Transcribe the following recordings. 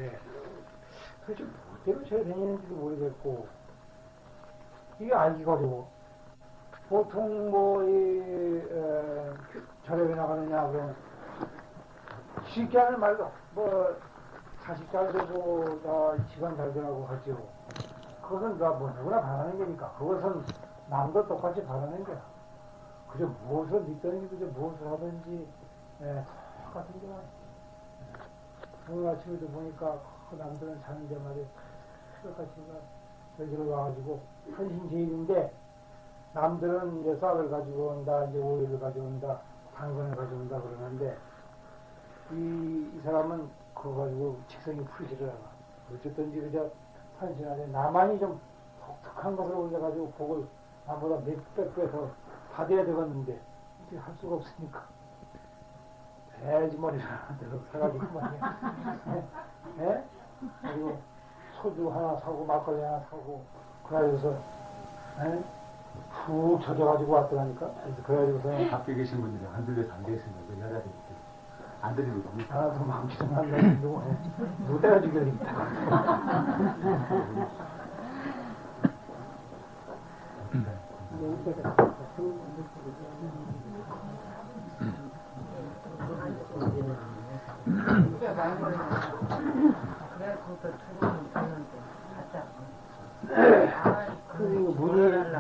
되는데 도대체 뭐대로 쳐야 되는지도 모르겠고 이게 알기가 어려워. 보통 절에 나가느냐 그러면 쉽게 하는 말로 자식 잘 되고 다 집안 잘 되라고 하죠. 그것은 누구나 바라는 거니까. 그것은 남도 똑같이 바라는 거야. 그저 무엇을 믿든지 그저 무엇을 하든지 똑같은 거야. 오늘 아침에도 보니까 남들은 자는데 말이야 똑같이 여기로 와가지고 한신제일인데 남들은 이제 쌀을 가지고 온다, 이제 오일을 가져온다, 당근을 가져온다 그러는데 이 사람은 그거 가지고 책성이 풀지를 않아. 어쨌든지 그저 한신한테 나만이 좀 독특한 것을 올려가지고 그걸 나보다 몇백 배 더 받아야 되겠는데 이제 할 수가 없으니까 돼지머리를 하나 들어 사가지고 말이야. 예? 그리고 소주 하나 사고 막걸리 하나 사고 그래가지고서 푹 젖어가지고 왔더라니까. 그래서 그래가지고서 밖에 계신 분들이 안 들려서 안 되겠습니다. 그 여자들이 안 들리는 겁니다. 하나도 망치도 안 나는데 누대가 죽여야겠다.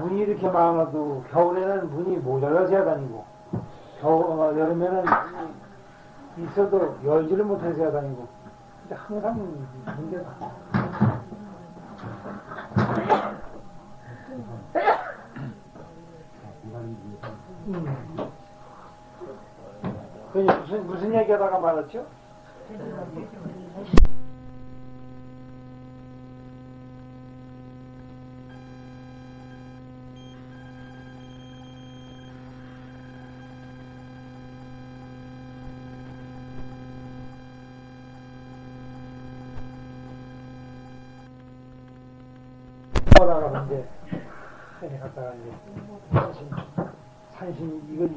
문이 이렇게 많아도 겨울에는 문이 모자라서 해야 다니고 여름에는 있어도 열지를 못해서 해야 다니고 근데 항상 문제가 무슨 얘기하다가 말았죠? 다가 이제 산에 갔다가 이제 산신 이걸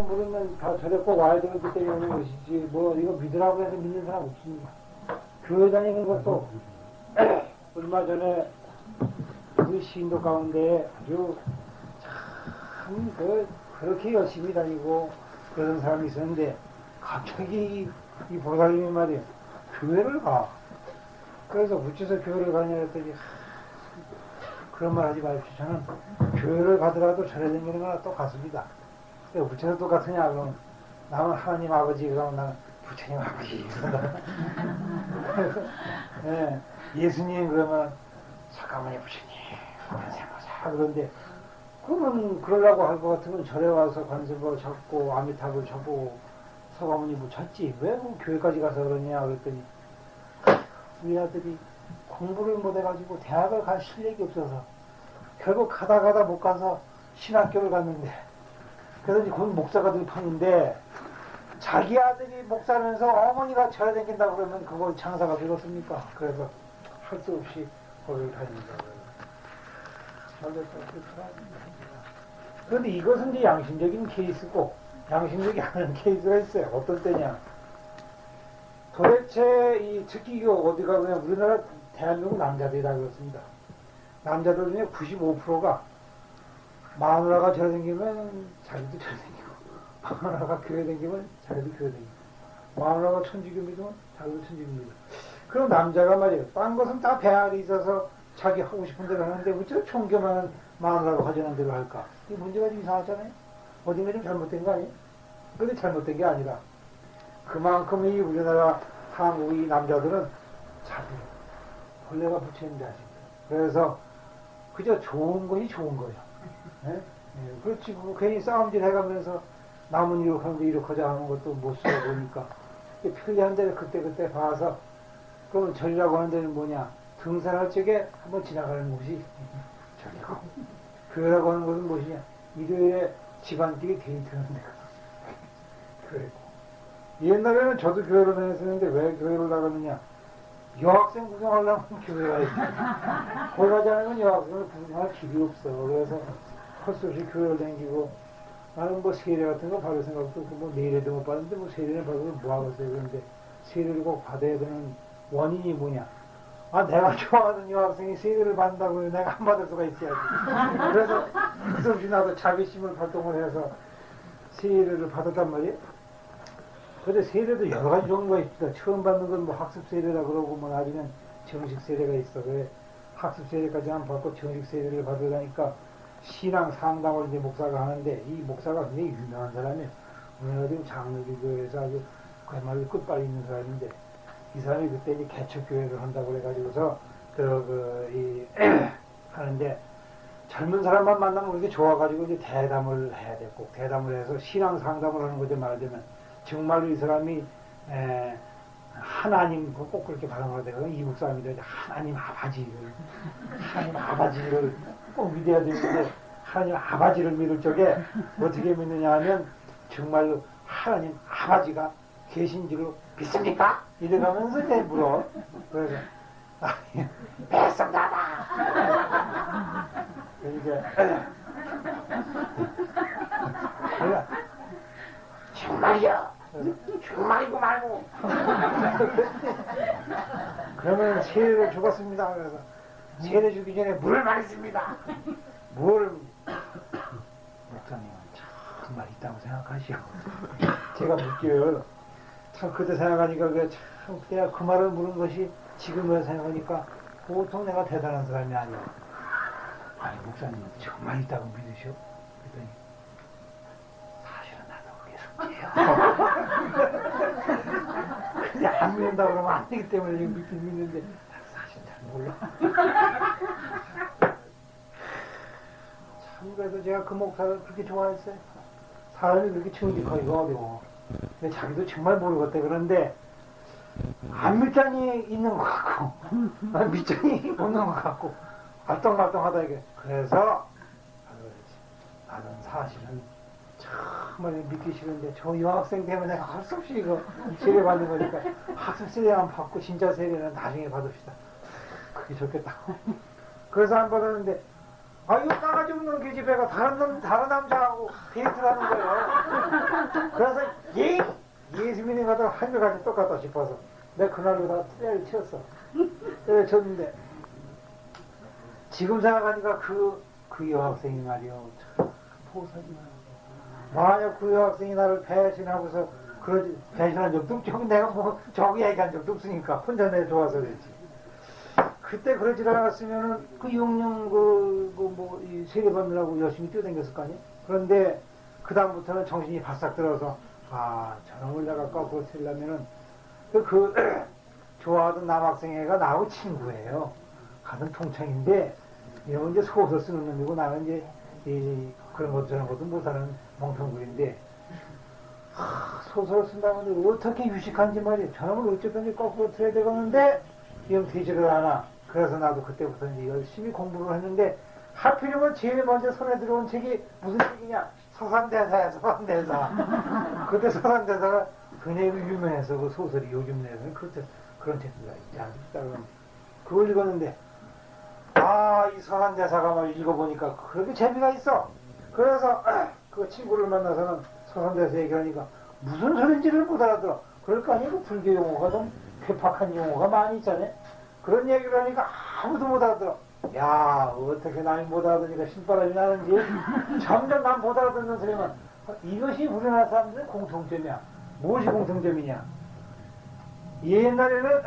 모르면 다 절에 꼭 와야 되기 때문에 오는 것이지 이거 믿으라고 해서 믿는 사람 없습니다. 교회 다니는 것도 얼마 전에 우리 시인도 가운데 아주 참 그렇게 열심히 다니고 그런 사람이 있었는데 갑자기 이 보살님이 말이야 교회를 가. 그래서 어째서 교회를 가냐 했더니 그런 말 하지 마십시오. 저는 교회를 가더라도 절에 다니는 거나 똑같습니다. 어째서 똑같으냐 그러면 나는 하나님 아버지 그러면 나는 부처님 아버지 네, 예수님 그러면 석가모니 부처님 관세음보살 그런데 그러면 그러려고 할 것 같으면 절에 와서 관세음보 찾고 아미타불 찾고 석가모니 뭐 찾지 왜 교회까지 가서 그러냐 그랬더니 우리 아들이 공부를 못해가지고 대학을 갈 실력이 없어서 결국 가다 못 가서 신학교를 갔는데 그러더니 거기 목사가 들판인데 자기 아들이 목사면서 어머니가 절에 다닌다고 그러면 그거 장사가 되겠습니까? 그래서 할 수 없이 거기를 다닌다고 그런데 이것은 이제 양심적인 케이스고 양심적이 아닌 케이스가 있어요. 어떤 때냐 도대체 이 특기교 어디가 그냥 우리나라 대한민국 남자들이다 그렇습니다. 남자들 중에 95%가 마누라가 절에 다니면 자기도 절에 다니고 마누라가 교회 다니면 자기도 교회 다니고 마누라가 천주교 믿으면 자기도 천주교 믿고 그럼 남자가 말이에요. 딴 것은 다 배알이 있어서 자기 하고 싶은 대로 하는데 어째 총교만 마누라가 가져는 대로 할까? 이 문제가 좀 이상하잖아요. 어딘가 좀 잘못된 거 아니에요? 근데 잘못된 게 아니라 그만큼 이 우리나라 한국 이 남자들은 자기 본래가 부처님 자식이에요. 그래서 그저 좋은 것이 좋은 거예요. 네? 그렇지 뭐 괜히 싸움질 해가면서 남은 이렇게 하는데 이렇게 하자 하는 것도 못 쓰고 보니까 편리한 데를 그때 봐서 그럼 절이라고 하는 데는 뭐냐 등산할 적에 한번 지나가는 곳이 절이고 교회라고 하는 것은 무엇이냐 일요일에 집안끼리 데이트하는 데가 그랬고 옛날에는 저도 교회를 다녔었는데 왜 교회를 나갔느냐? 여학생 구경하려면 교회 가야지. 거기 가지 않으면 여학생을 구경할 길이 없어. 그래서 헛수 없이 교회를 다니고 나는 뭐 세례 같은 거 받을 생각도 없고 뭐 내일에도 못 받는데 뭐 세례를 받으면 뭐 하겠어요. 그런데 세례를 꼭 받아야 되는 원인이 뭐냐? 아, 내가 좋아하는 여학생이 세례를 받는다고 해서 내가 안 받을 수가 있어야지. 그래서 헛수 없이 나도 자비심을 발동을 해서 세례를 받았단 말이에요. 근데 세례도 여러 가지 종류가 있다. 처음 받는 건 뭐 학습 세례라 그러고 뭐 나중엔 정식 세례가 있어. 왜 학습 세례까지 안 받고 정식 세례를 받으려니까 신앙 상담을 이제 목사가 하는데 이 목사가 굉장히 유명한 사람이에요. 우리나라 지금 장로교회에서 아주 그야말로 끝발이 있는 사람인데 이 사람이 그때 이제 개척교회를 한다고 그래가지고서 하는데 젊은 사람만 만나면 그렇게 좋아가지고 이제 대담을 해야 돼. 꼭 대담을 해서 신앙 상담을 하는 거죠. 말하자면 정말로 이 사람이 하나님 꼭 그렇게 발언을 하대요. 이국 사람이들 하나님 아버지를 꼭 믿어야 되는데 하나님 아버지를 믿을 적에 어떻게 믿느냐 하면 정말로 하나님 아버지가 계신 줄로 믿습니까? 이래가면서 이제 물어. 그래서 뱃속다다. 그러니까 정말이야. 정말이고 말고. 그러면 세례를 죽었습니다. 그래서 세례 주기 전에 물을 마셨습니다. 물 목사님은 정말 있다고 생각하시오. 제가 묻겨요. 참 그때 생각하니까 참 내가 그 말을 물은 것이 지금을 생각하니까 보통 내가 대단한 사람이 아니야. 아니 목사님 정말 있다고 믿으시오? 그랬더니 근데 안 믿는다 그러면 안 되기 때문에 지금 믿긴 믿는데 사실 잘 몰라. 참 그래도 제가 그 목사를 그렇게 좋아했어요. 사람이 그렇게 정직하기가 어려워. 근데 자기도 정말 모르겠대. 그런데 안 믿자니 있는 것 같고 믿자니 없는 것 같고 알똥말똥하다 이게. 그래서 나는 사실은 정말 믿기 싫은데 저 여학생 때문에 내가 할 수 없이 이거 세례 받는 거니까 학습 세례만 받고 진짜 세례는 나중에 받읍시다. 그게 좋겠다. 그래서 안 받았는데 아 이거 싸가지 없는 계집애가 다른 남자하고 데이트를 하는 거예요. 그래서 예수 믿는 거다 한결같이 똑같다 싶어서 내가 그날로 다 때를 치웠어. 때를 쳤는데 지금 생각하니까 그 여학생이 말이요 참 보살이야. 만약 그 여학생이 나를 배신하고서 그러지 배신한 적도 없죠. 내가 뭐 저기 얘기한 적도 없으니까 혼자 내 좋아서 그랬지. 그때 그러지 않았으면은 그 영영 이 세례 받느라고 열심히 뛰어다녔을 거 아니에요. 그런데 그 다음부터는 정신이 바싹 들어서 저놈을 내가 거꾸로 쓰려면은 좋아하던 남학생애가 나하고 친구예요. 같은 통창인데 이런 이제 소설 쓰는 놈이고 나는 이제 그런 것도 저런 것도 못하는 멍텅구리인데 소설을 쓴다는데 어떻게 유식한지 말이에요. 저놈을 어쨌든지 거꾸로 틀어야 되겠는데 영 되지를 않아. 그래서 나도 그때부터 이제 열심히 공부를 했는데 하필이면 제일 먼저 손에 들어온 책이 무슨 책이냐? 서산대사야. 서산대사. 그때 서산대사가 굉장히 유명해서 그 소설이 요즘 내에서는 그런 책들이 있지 않습니까? 그걸 읽었는데 이 서산대사가 막 읽어보니까 그렇게 재미가 있어. 그래서 그 친구를 만나서는 서산대사 얘기하니까 무슨 소린지를 못 알아들어. 그럴 거 아니에요. 불교 용어가 좀 괴팍한 용어가 많이 있잖아요. 그런 얘기를 하니까 아무도 못 알아들어. 야 어떻게 남이 못 알아듣으니까 신바람이 나는지 점점 난 못 알아듣는 소리만. 이것이 우리나라 사람들의 공통점이야. 무엇이 공통점이냐. 옛날에는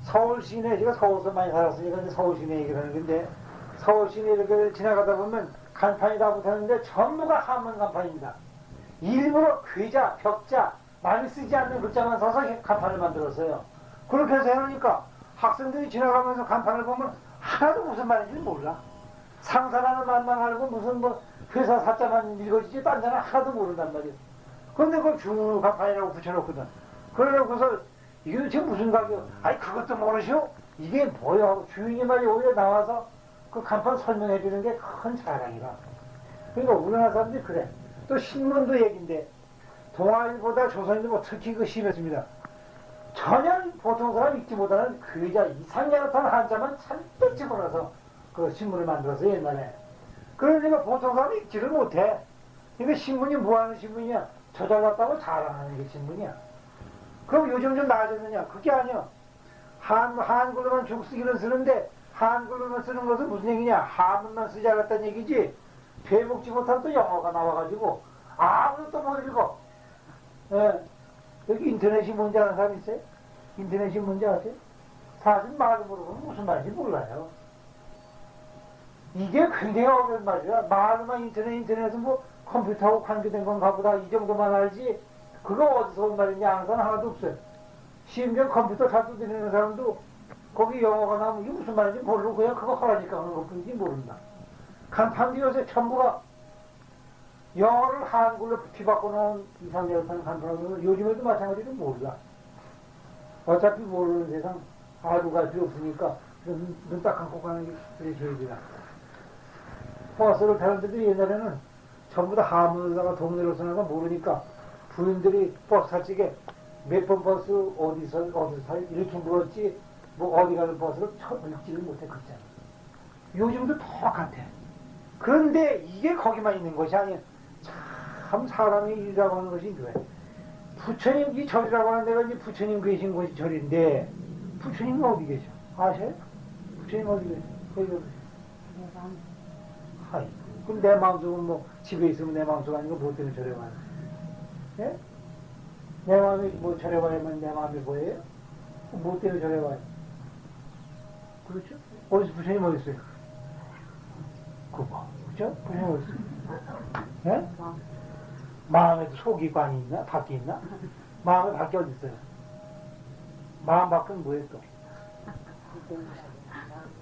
서울 시내, 제가 서울에서 많이 살았으니까 이제 서울 시내 얘기를 하는 건데 서울 시내 이렇게 지나가다 보면 간판이 다 붙었는데 전부가 한문 간판입니다. 일부러 괴자, 벽자, 많이 쓰지 않는 글자만 써서 간판을 만들었어요. 그렇게 해서 해놓으니까 학생들이 지나가면서 간판을 보면 하나도 무슨 말인지 몰라. 상사라는 말만 알고 무슨 뭐 회사 사자만 읽어지지 딴 데는 하나도 모른단 말이에요. 그런데 그걸 쭉 간판이라고 붙여놓거든. 그래놓고서 이게 도대체 무슨 가격? 아니 그것도 모르시오? 이게 뭐야? 하고 주인이 말이 오히려 나와서 그 간판 설명해 주는 게 큰 자랑이라. 그러니까 우리나라 사람들이 그래. 또 신문도 얘긴데 동아일보다 조선일보 특히 그 심했습니다. 전혀 보통 사람 읽지 못하는 글자 이상하게 나타난 한자만 잔뜩 집어넣어서 그 신문을 만들어서 옛날에. 그러니까 보통 사람이 읽지를 못해. 이거 신문이 뭐 하는 신문이야? 저작났다고 자랑하는 게 신문이야. 그럼 요즘 좀 나아졌느냐? 그게 아니야. 한글로만 죽쓰기는 쓰는데 한글로만 쓰는 것은 무슨 얘기냐? 한문만 쓰지 않았다는 얘기지. 배목지 못하면 또 영어가 나와가지고 아무것도 못 읽어. 예. 여기 인터넷이 뭔지 아는 사람 있어요? 인터넷이 뭔지 아세요? 사실 말을 모르면 무슨 말인지 몰라요. 이게 굉장히 어려운 말이야. 말로만 인터넷은 뭐 컴퓨터하고 관계된 건가 보다 이 정도만 알지 그거 어디서 온 말인지 아는 사람 하나도 없어요. 심지어 컴퓨터 잘 두드리는 사람도 거기 영어가 나오면 이게 무슨 말인지 모르고 그냥 그거 하라니까 하는 것뿐이지 모른다. 간판도 요새 전부가 영어를 한글로 뒤바꿔 놓은 이상적인 간판은 요즘에도 마찬가지로 몰라. 어차피 모르는 세상 아두가 필요 없으니까 눈 딱 감고 가는 게 그래 제일이다. 버스를 타는 데도 옛날에는 전부 다 한문에다가 동네로 쓰는 거 모르니까 부인들이 버스 탈 적에 몇 번 버스 어디서 타 이렇게 물었지 뭐 어디 가는 버스를 처음 읽지를 못해 그랬잖아. 요즘도 똑같아. 그런데 이게 거기만 있는 것이 아니야. 참 사람의 일이라고 하는 것이 왜? 부처님 이 절이라고 하는 데가 이제 부처님 계신 곳이 절인데 부처님은 어디 계셔? 아세요? 부처님 어디 계셔? 거기 계셔? 하이. 그럼 내 마음속은 뭐 집에 있으면 내 마음속 아니고 뭐 때문에 절에 와요? 예? 내 마음이 뭐 절에 와야만 내 마음이 뭐예요? 뭐 때문에 절에 와요? 그렇죠? 어디서 부처님 어디 있어요? 그거. 그렇죠? 부처님 어디 있어요? 예? 마음에도 속이 있고 안이 있나? 밖에 있나? 마음에 밖에 어디 있어요? 마음 밖은 뭐예요 또?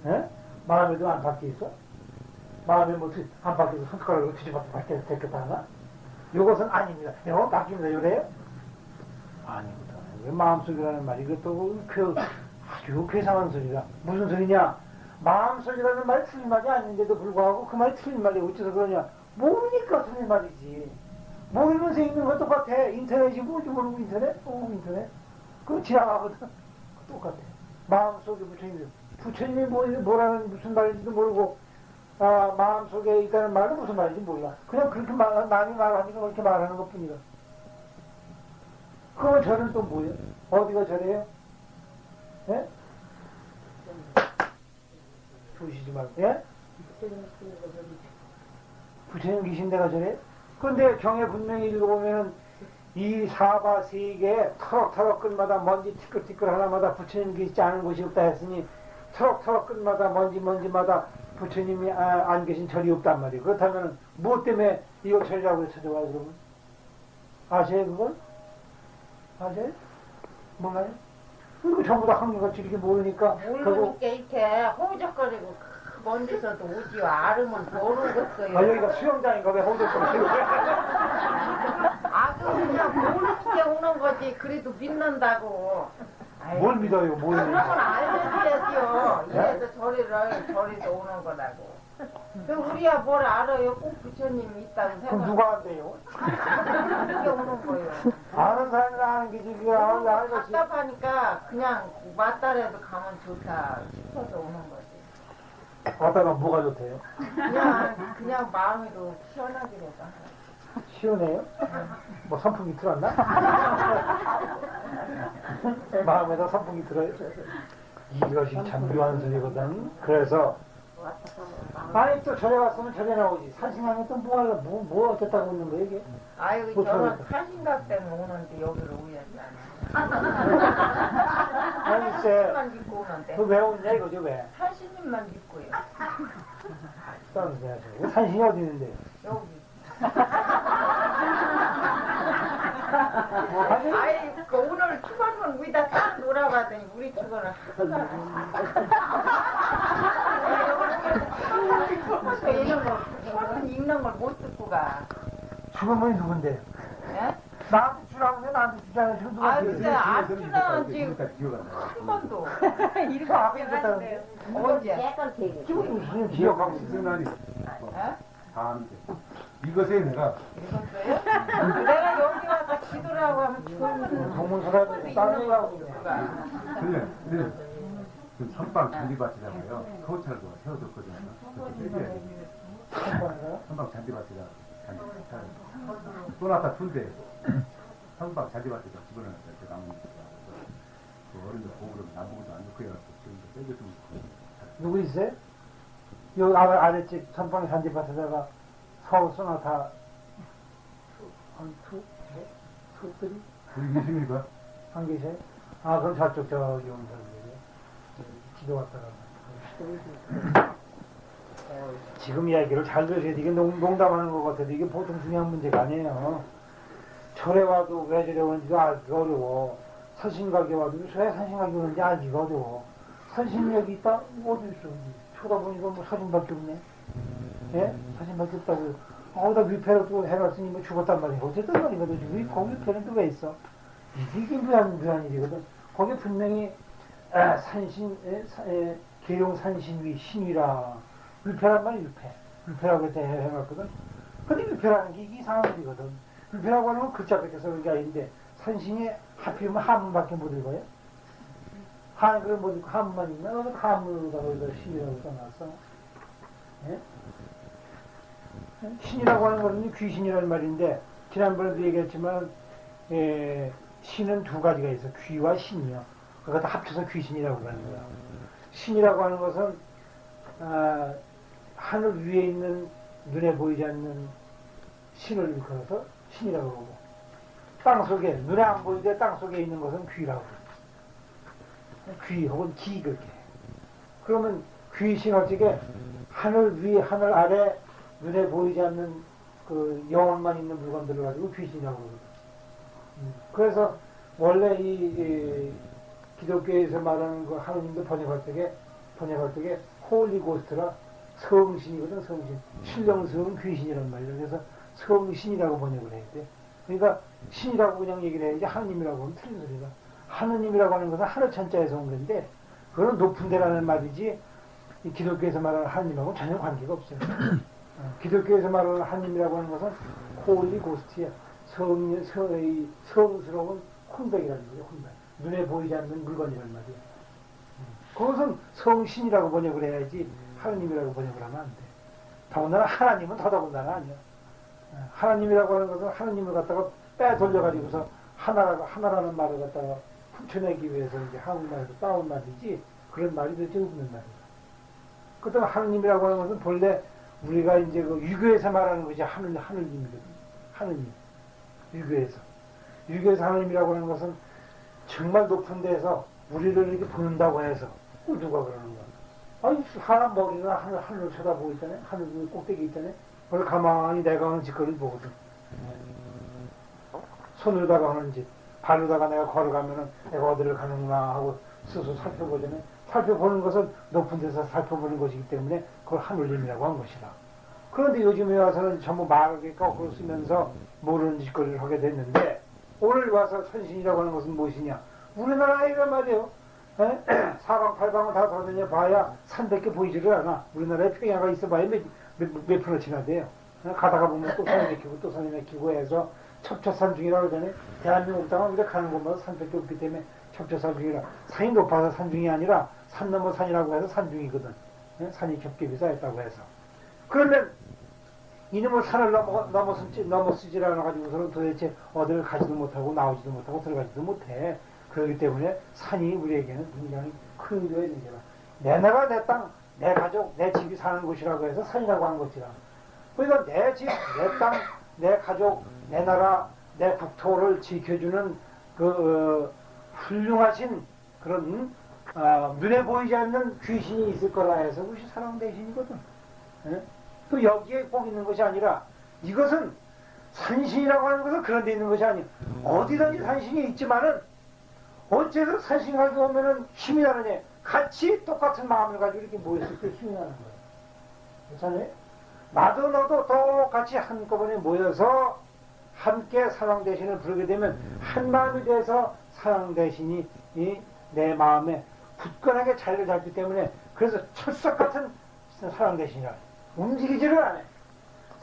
예? 마음에도 안 밖에 있어? 마음에 뭐 안 밖에서 손가락으로 뒤집어서 밖에 됐겠다 하나? 이것은 아닙니다. 이건 바뀝니다. 요래요? 아닙니다. 왜 마음속이라는 말이 이것도 아주 괴상한 소리가 무슨 소리냐? 마음속이라는 말이 틀린 말이 아닌데도 불구하고 그 말이 틀린 말이 어째서 그러냐? 모르니까 틀린 말이지. 모르면서 읽는 거 똑같아. 인터넷이 뭔지 모르고 인터넷? 인터넷. 그거 지나가거든. 똑같아. 마음속에 부처님이 뭐라는 무슨 말인지도 모르고 마음속에 있다는 말은 무슨 말인지 몰라. 그냥 그렇게 남이 말하니까 그렇게 말하는 것 뿐이다. 그럼 저는 또 뭐예요? 어디가 저래요? 예? 보시지 말고, 예? 부처님 계신 데가 저래? 그런데 경에 분명히 읽어보면은 이 사바 세계에 터럭터럭 끝마다 먼지 티끌티끌 하나마다 부처님 계시지 않은 곳이 없다 했으니 터럭터럭 끝마다 먼지마다 부처님이 안 계신 절이 없단 말이에요. 그렇다면 무엇 때문에 이거 절이라고 찾아와요 그러면? 아세요 그걸? 아세요? 몰라요? 이거 전부 다 한결같이 이렇게 모르니까 모르니까 이렇게 호적거리고 먼지서도 오지요. 알으면 모르겠어요. 여기가 수영장인가 왜 호적거리고 그냥 모르게 오는 거지. 그래도 믿는다고. 뭘 믿어요? 뭘 그건 믿어요? 알려줘야지요. 이래서 저리도 오는 거라고. 그 우리야 뭘 알아요? 꼭 부처님이 있다고 그럼 생각. 누가 한대요? 그게 오는 거예요. 아는 사람이 아는 게 지금 아는 것이 답답하니까 그냥 맞다라도 가면 좋다 싶어서 오는 거지. 어디가 뭐가 좋대요? 그냥 마음으로 시원하기로가. 시원해요? 뭐 선풍기 틀었나? 마음에다 선풍기 틀어요? 이것이 참 묘한 소리거든. 그래서 아니 또 절에 왔으면 절에 나오지. 산신하면 또 뭐 어쨌다고 있는 거야 이게? 아유 뭐 저는 저러니까. 사신각 때문에 오는데 여기로 오야지 않아. 아니 글쎄 산신님만 믿고 오는데. 그 왜 오냐 이거지 왜? 산신님만 믿고요. 다른 소리 하세요. 산신이 어디 있는데? 여기. 아니 그 오늘 축원문 위다 딱 놀아봤더니 우리 축원을 축원문 읽는 걸 못 듣고 가. 죽은 분이 누군데? 예? 나한테 주라고 해 나한테 주잖아. 지금 누가 근데 안 주는 지금 한 번도. 이거 앞에 있었다는데. 언제? 지금 무슨 기억하고 있어? 생각이 예? 다한테 이것에 내가 읽었어요? 내가 여기 와서 기도를 하고 하면 죽었거든. 동문서답 다른 거 하고 있네. 그래. 근데 그 선방 잔디밭이라고요. 서우찰도 세워줬거든요. 선방 잔디밭이라 쏘나타 툴대 선방 잔디밭에다 집어넣었어요. 그 나무 그 어른들 보고는 나무도 안 넣고 해갖고 지금도 빼줬으면 누구 있어요? 여기 아랫집 선방의 산지밭에다가 서울 소나타 한 투들이 우리 계십니까? 안 계세요? 아 그럼 저쪽 저기 온 사람들이 기도 왔다가 지금 이야기를 잘 들으셔야 돼. 이게 농담하는 것 같아도 이게 보통 중요한 문제가 아니에요. 절에 와도 왜 절에 오는지도 알기가 어려워. 선신각에 와도 왜 선신각에 오는지 알기가 어려워. 선신력이 있다? 어디 있어? 쳐다보니까 뭐 사진밖에 없네. 예? 사진밖에 없다고. 나 위패로 또 해놨으니 뭐 죽었단 말이야. 어쨌든 말이거든. 왜 거기 위패는 또 왜 있어? 이게 무한 일이거든. 거기 분명히 계룡 산신위 신위라. 위패란 말이 위패. 위패라고 해놨거든. 근데 위패라는 게 이게 이상한 일이거든. 위패라고 하는 건 글자밖에 써는 게 아닌데 산신이 하필이면 한문밖에 못 읽어요? 한글을 못 읽고 한문만 읽나? 한문으로다가 신이라고 써놨어. 예? 신이라고 하는 것은 귀신이라는 말인데 지난번에도 얘기했지만 신은 두 가지가 있어. 귀와 신이요. 그거 다 합쳐서 귀신이라고 하는 거야. 신이라고 하는 것은 하늘 위에 있는 눈에 보이지 않는 신을 일컬어서 신이라고 그러고 땅속에 눈에 안 보이는데 땅속에 있는 것은 귀라고 그래. 귀 혹은 기 그렇게. 그러면 귀신 어떻게 하늘 위 하늘 아래 눈에 보이지 않는 그 영혼만 있는 물건들을 가지고 귀신이라고 그러거든. 그래서 원래 이 기독교에서 말하는 그 하느님도 번역할 때게 홀리 고스트라 성신이거든. 성신. 신령스러운 귀신이란 말이야. 그래서 성신이라고 번역을 해야 돼. 그러니까 신이라고 그냥 얘기를 해야지 하느님이라고 하면 틀린 소리다. 하느님이라고 하는 것은 하늘 천자에서 온 건데 그거는 높은 데라는 말이지 이 기독교에서 말하는 하느님하고 전혀 관계가 없어요. 기독교에서 말하는 하느님이라고 하는 것은 홀리 고스트야. 성스러운 혼백이라는 거예요. 혼백. 눈에 보이지 않는 물건이란 말이야. 그것은 성신이라고 번역을 해야지 하느님이라고 번역을 하면 안 돼. 더군다나 하나님은 더더군다나 아니야. 하나님이라고 하는 것은 하느님을 갖다가 빼돌려가지고서 하나라는 말을 갖다가 훔쳐내기 위해서 이제 한국말에서 따온 말이지 그런 말이 도대체 없는 말이야. 그렇다면 하느님이라고 하는 것은 본래 우리가 이제 그 유교에서 말하는 것이 하느님이거든. 하느님. 유교에서 하느님이라고 하는 것은 정말 높은 데서 우리를 이렇게 보는다고 해서 누가 그러는 거야. 아니 사람 머리가 하늘을 쳐다보고 있다네. 하늘 꼭대기 있다네. 그걸 가만히 내가 하는 짓거리를 보거든. 손으로다가 하는 짓, 발로다가 내가 걸어가면은 내가 어디를 가는구나 하고 스스로 살펴보잖아요. 살펴보는 것은 높은 데서 살펴보는 것이기 때문에 그걸 하늘님이라고 한 것이다. 그런데 요즘에 와서는 전부 말을 거꾸로 쓰면서 모르는 짓거리를 하게 됐는데 오늘 와서 선신이라고 하는 것은 무엇이냐? 우리나라에가 말이에요. 사방팔방을 다 돌아다녀 봐야 산밖에 보이지를 않아. 우리나라에 평야가 있어봐야 몇 프로치나 돼요. 가다가 보면 또 산이 맥히고 또 산이 맥히고 해서 첩첩산중이라고 그러잖아요. 대한민국 땅은 우리가 가는 곳마다 산밖에 없기 때문에 첩첩산중이라. 산이 높아서 산중이 아니라 산 넘어 산이라고 해서 산중이거든. 산이 겹겹이 쌓였다고 해서. 그러면 이놈의 산을 넘어서질 않아가지고서는 도대체 어디를 가지도 못하고 나오지도 못하고 들어가지도 못해. 그렇기 때문에 산이 우리에게는 굉장히 큰 의미가 있는 거야. 내 나라, 내 땅, 내 가족, 내 집이 사는 곳이라고 해서 산이라고 하는 것이라. 그러니까 내 집, 내 땅, 내 가족, 내 나라, 내 국토를 지켜주는 그 훌륭하신 그런 눈에 보이지 않는 귀신이 있을 거라 해서 그것이 사랑 대신이거든. 또 여기에 꼭 있는 것이 아니라 이것은 산신이라고 하는 것은 그런 데 있는 것이 아니야. 어디든지 산신이 있지만은 어째서 산신 가지고 오면은 힘이 나느냐. 같이 똑같은 마음을 가지고 이렇게 모였을 때 힘이 나는 거예요. 그렇잖아요? 나도 너도 똑같이 한꺼번에 모여서 함께 사랑 대신을 부르게 되면 한 마음이 돼서 사랑 대신이 내 마음에 굳건하게 자리를 잡기 때문에 그래서 철석 같은 사랑 대신이라 움직이지를 않아요.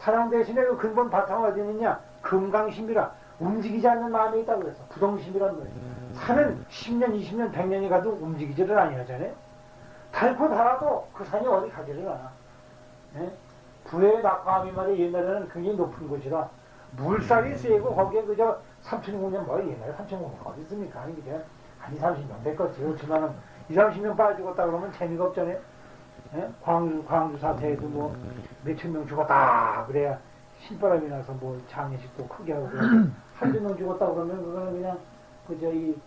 사랑 대신에 그 근본 바탕은 어디 있느냐? 금강심이라 움직이지 않는 마음이 있다고 그랬어. 부동심이란 거예요. 산은 10년, 20년, 100년이 가도 움직이지를 아니하잖아요. 닳고 닳아도 그 산이 어디 가지를 않아. 예? 부의 낙감이 말이야 옛날에는 굉장히 높은 곳이라 물살이 세고 거기에 그저 3,600년 뭐 옛날에 3,600년 어디 있습니까? 아니 그냥 한 2, 30년 됐겠지. 그렇지만은 2, 30년 빠져 죽었다 그러면 재미가 없잖아요. 예? 광주 사태에도 뭐 몇천 명 죽었다 그래야 신바람이 나서 뭐 장례식도 크게 하고 한두 명 죽었다 그러면 그거는 그냥 그저 이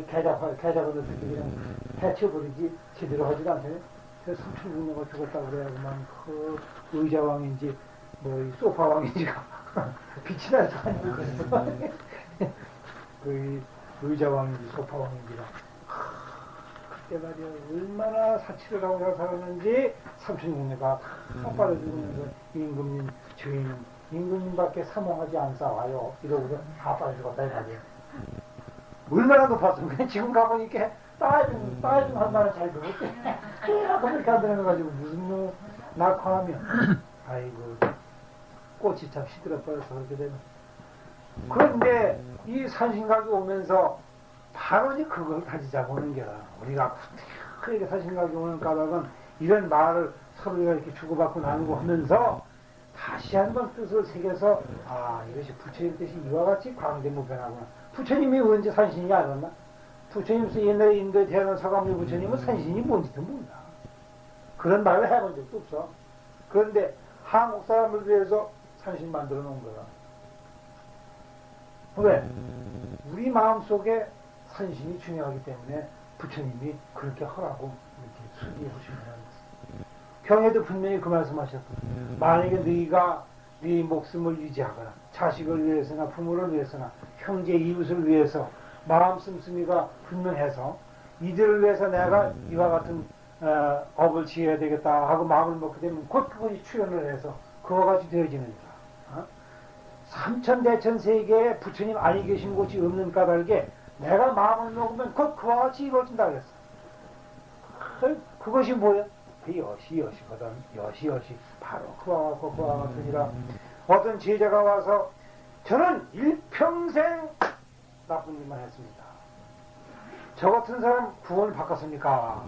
계작을 그냥 해쳐버리지 제대로 하지도 않잖아요. 그래서 3,600명가 죽었다 그래야만 그 의자왕인지 뭐 이 소파왕인지가 빛이 나지 않는 거죠. 그 의자왕인지 소파왕인지가 그때 말이야 얼마나 사치를 하고 살았는지 3,600명가 다 빠져 죽으면서 임금님 주인은 임금님밖에 사몽하지 않사와요 이러고서 다 빠져 죽었다 이 말이야. 얼마나 높았으면 그냥 지금 가보니까 따좀 한 말은 잘 들었대. 그렇게 안 되는 거 가지고 무슨 뭐 낙화하면 아이고 꽃이 참 시들어버려서 그렇게 되면. 그런데 이 산신각이 오면서 바로 이제 그걸 가지자고 오는 게라. 우리가 크게 산신각이 오는 까닭은 이런 말을 서로가 이렇게 주고받고 나누고 하면서 다시 한번 뜻을 새겨서 아 이것이 부처님 뜻이 이와 같이 광대무변하구나. 부처님이 언제 산신이 알았나? 부처님 옛날에 인도에 태어난 서감리 부처님은 산신이 뭔지도 몰라. 그런 말을 해본 적도 없어. 그런데 한국 사람을 위해서 산신 만들어 놓은 거야. 왜? 우리 마음속에 산신이 중요하기 때문에 부처님이 그렇게 하라고 이렇게 수기하시면 경에도 분명히 그 말씀하셨거든. 만약에 너희가 네 목숨을 유지하거나 자식을 위해서나 부모를 위해서나 형제 이웃을 위해서 마음 씀씀이가 분명해서 이들을 위해서 내가 이와 같은 업을 지어야 되겠다 하고 마음을 먹게 되면 곧 그것이 출현을 해서 그와 같이 되어지느니라. 삼천대천 세계에 부처님 아니 계신 곳이 없는 까닭에 내가 마음을 먹으면 곧 그와 같이 이루어진다 그랬어. 그것이 뭐야? 그 여시거든. 여시 바로 그와 같으니라. 어떤 제자가 와서 저는 일평생 나쁜 일만 했습니다. 저 같은 사람 구원을 바꿨습니까?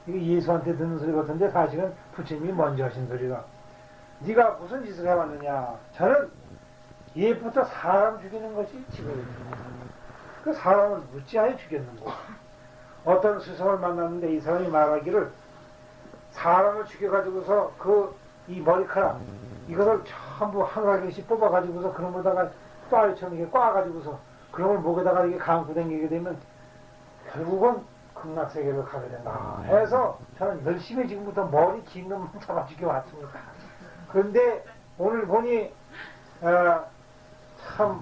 이게 예수한테 듣는 소리 같은데 사실은 부처님이 먼저 하신 소리가 네가 무슨 짓을 해왔느냐. 저는 옛부터 사람 죽이는 것이 직업입니다. 그 사람을 어찌하여 죽였는가. 어떤 스승을 만났는데 이 사람이 말하기를 사람을 죽여가지고서 이 머리카락 이것을 전부 한 개씩 뽑아가지고서 그놈에다가 또아리처럼 이렇게 꽈가지고서 그놈을 목에다가 이렇게 감고 다니게 되면 결국은 극락세계를 가게 된다 해서 저는 열심히 지금부터 머리 긴 놈만 잡아 죽여왔습니다. 그런데 오늘 보니 참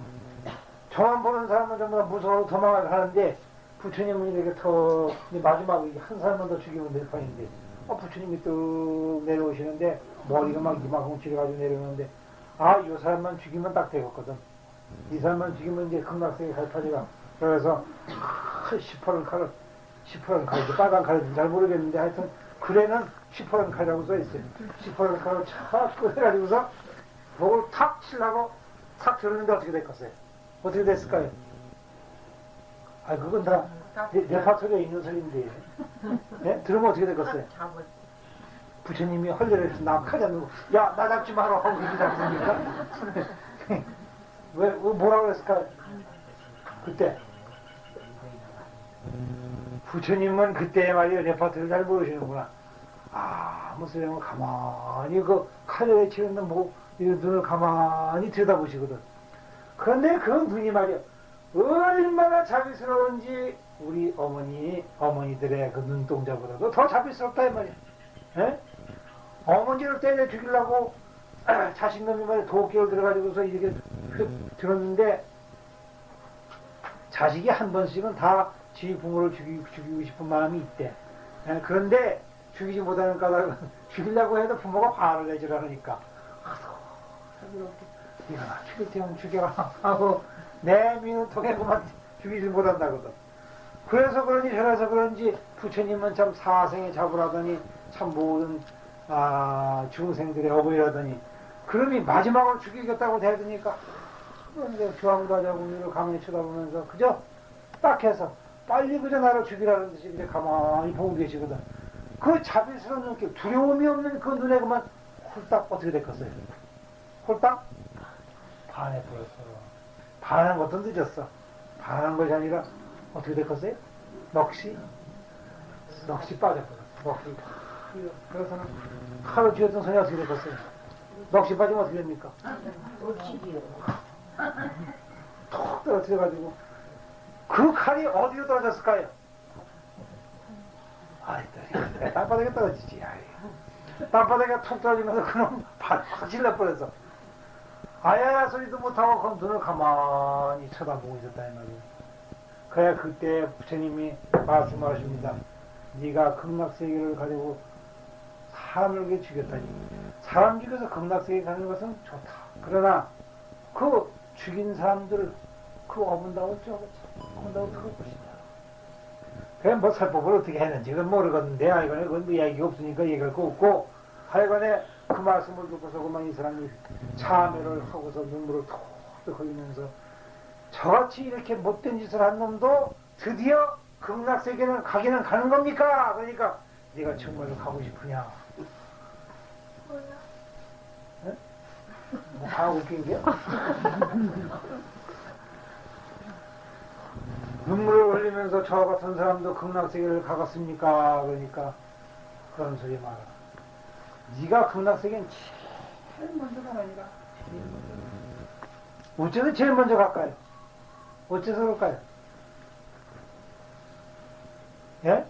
저만 보는 사람은 전부 다 무서워 도망을 가는데 부처님은 이렇게 더 마지막에 한 사람만 더 죽이면 될 판인데 부처님이 뚝 내려오시는데 머리가 막 이만큼 찔려가지고 내려오는데 이 사람만 죽이면 딱 되겠거든. 이 사람만 죽이면 이제 극락세계 갈 판이라. 그래서 시퍼런 칼을 빨간 칼을 잘 모르겠는데 하여튼 글에는 시퍼런 칼이라고 써있어요. 시퍼런 칼을 착 꺼내가지고서 목을 탁 치려고 탁 들었는데 어떻게 됐겠어요? 어떻게 됐을까요? 그건 다 레파토리에 있는 소리인데 네? 들으면 어떻게 됐겠어요? 부처님이 헐레를 낙하지 않고 야 나 잡지 마라 하고 그렇게 잡습니까? 왜 뭐라고 그랬을까? 그때 부처님은 그때 말이야 레파토리를 잘 모르시는구나. 무슨 가만히 그 칼에 치는 눈을 가만히 들여다보시거든. 그런데 그 눈이 말이야 얼마나 자비스러운지 우리 어머니들의 그 눈동자보다도 더 자비스럽다 이 말이야. 에? 어머니를 때려 죽이려고 자식놈이 말이야 도끼를 들어가지고서 이렇게 들었는데 자식이 한 번씩은 다 지 부모를 죽이고 싶은 마음이 있대. 그런데 죽이지 못하는 까닭은 죽이려고 해도 부모가 화를 내지 않으니까 이거 나 죽일 때면 죽여라 하고 내미는 통에 그만 죽이지 못한다거든. 그래서 그런지 저래서 그런지 부처님은 참 사생에 잡으라더니 참 모든 중생들의 어버이라더니 그러니 마지막으로 죽이겠다고 대드니까 그런데 주왕도 하자고 우리를 가만히 쳐다보면서 그저 딱 해서 빨리 그저 나를 죽이라는 듯이 이제 가만히 보고 계시거든. 그 자비스러운 눈길, 두려움이 없는 그 눈에 그만 홀딱 어떻게 됐겠어요? 홀딱 반해버렸어. 반한 것도 늦었어. 반한 것이 아니라 어떻게 됐겠어요? 넋이 빠져버렸어. 넋이. 그래서는 칼을 쥐었던 손이 어떻게 됐겠어요? 넋이 빠지면 어떻게 됩니까? 놓치기요. 톡 떨어뜨려가지고 그 칼이 어디로 떨어졌을까요? 아이, 땅바닥에 떨어지지. 땅바닥에 톡 떨어지면서 그놈 확 질러버렸어. 아야야 소리도 못하고 그 눈을 가만히 쳐다보고 있었다 이 말이에요. 그래 그때 부처님이 말씀하십니다. 네가 극락세계를 가지고 사람을 이렇게 죽였다니. 사람 죽여서 극락세계 가는 것은 좋다. 그러나 그 죽인 사람들 그 어분다고 어분다고 그럴 것이다. 그래 뭐 살법을 어떻게 했는지 그건 모르겠는데 하여간에 그건 뭐 얘기가 없으니까 얘기할 거 없고 하여간에 그 말씀을 듣고서 그만 이 사람이 참회를 하고서 눈물을 톡톡 흘리면서 저같이 이렇게 못된 짓을 한 놈도 드디어 극락세계는 가기는 가는 겁니까? 그러니까 네가 정말로 가고 싶으냐? 네? 뭐 가고 웃긴 게요? 눈물을 흘리면서 저 같은 사람도 극락세계를 가겠습니까? 그러니까 그런 소리 마라. 네가 극락세계는 제일 먼저 가라니까. 어째서 제일 먼저 갈까요? 어째서 그럴까요? 예?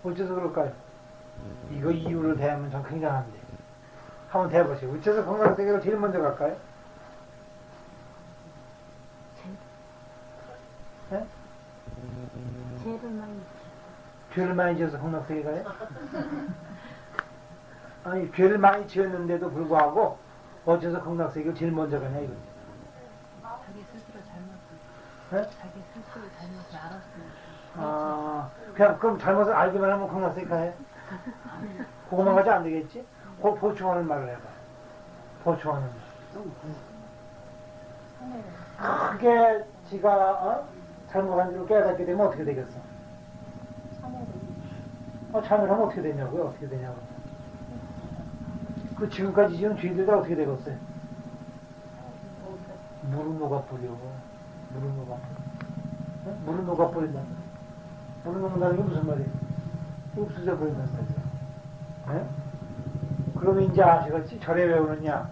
어째서 그럴까요? 이거 이유를 대하면 참 굉장한데. 한번 대보세요. 어째서 극락세계를 제일 먼저 갈까요? 예? 죄를 많이 지어서 극락세계 가요? 아니 죄를 많이 지었는데도 불구하고 어째서 극락세계를 제일 먼저 가냐 이거지. 자기 스스로 잘못을 네? 자기 스스로 잘못을 알았으니까. 아 그냥 그럼 잘못을 알기만 하면 극락세계 가요? 그거만 가지 안 되겠지? 그 보충하는 말을 해봐. 보충하는 말. 그게 지가 잘못한 줄 깨닫게 되면 어떻게 되겠어? 참여를 하면 어떻게 되냐고요? 어떻게 되냐고. 그 지금까지 지은 죄들 다 어떻게 되겠어요? 물은 녹아버려. 물은 녹아버려. 네? 물은 녹아버린다. 물은 녹는다는 게 무슨 말이에요? 없어져 버린다는 말이에요. 네? 그러면 이제 아시겠지? 절에 왜 오느냐?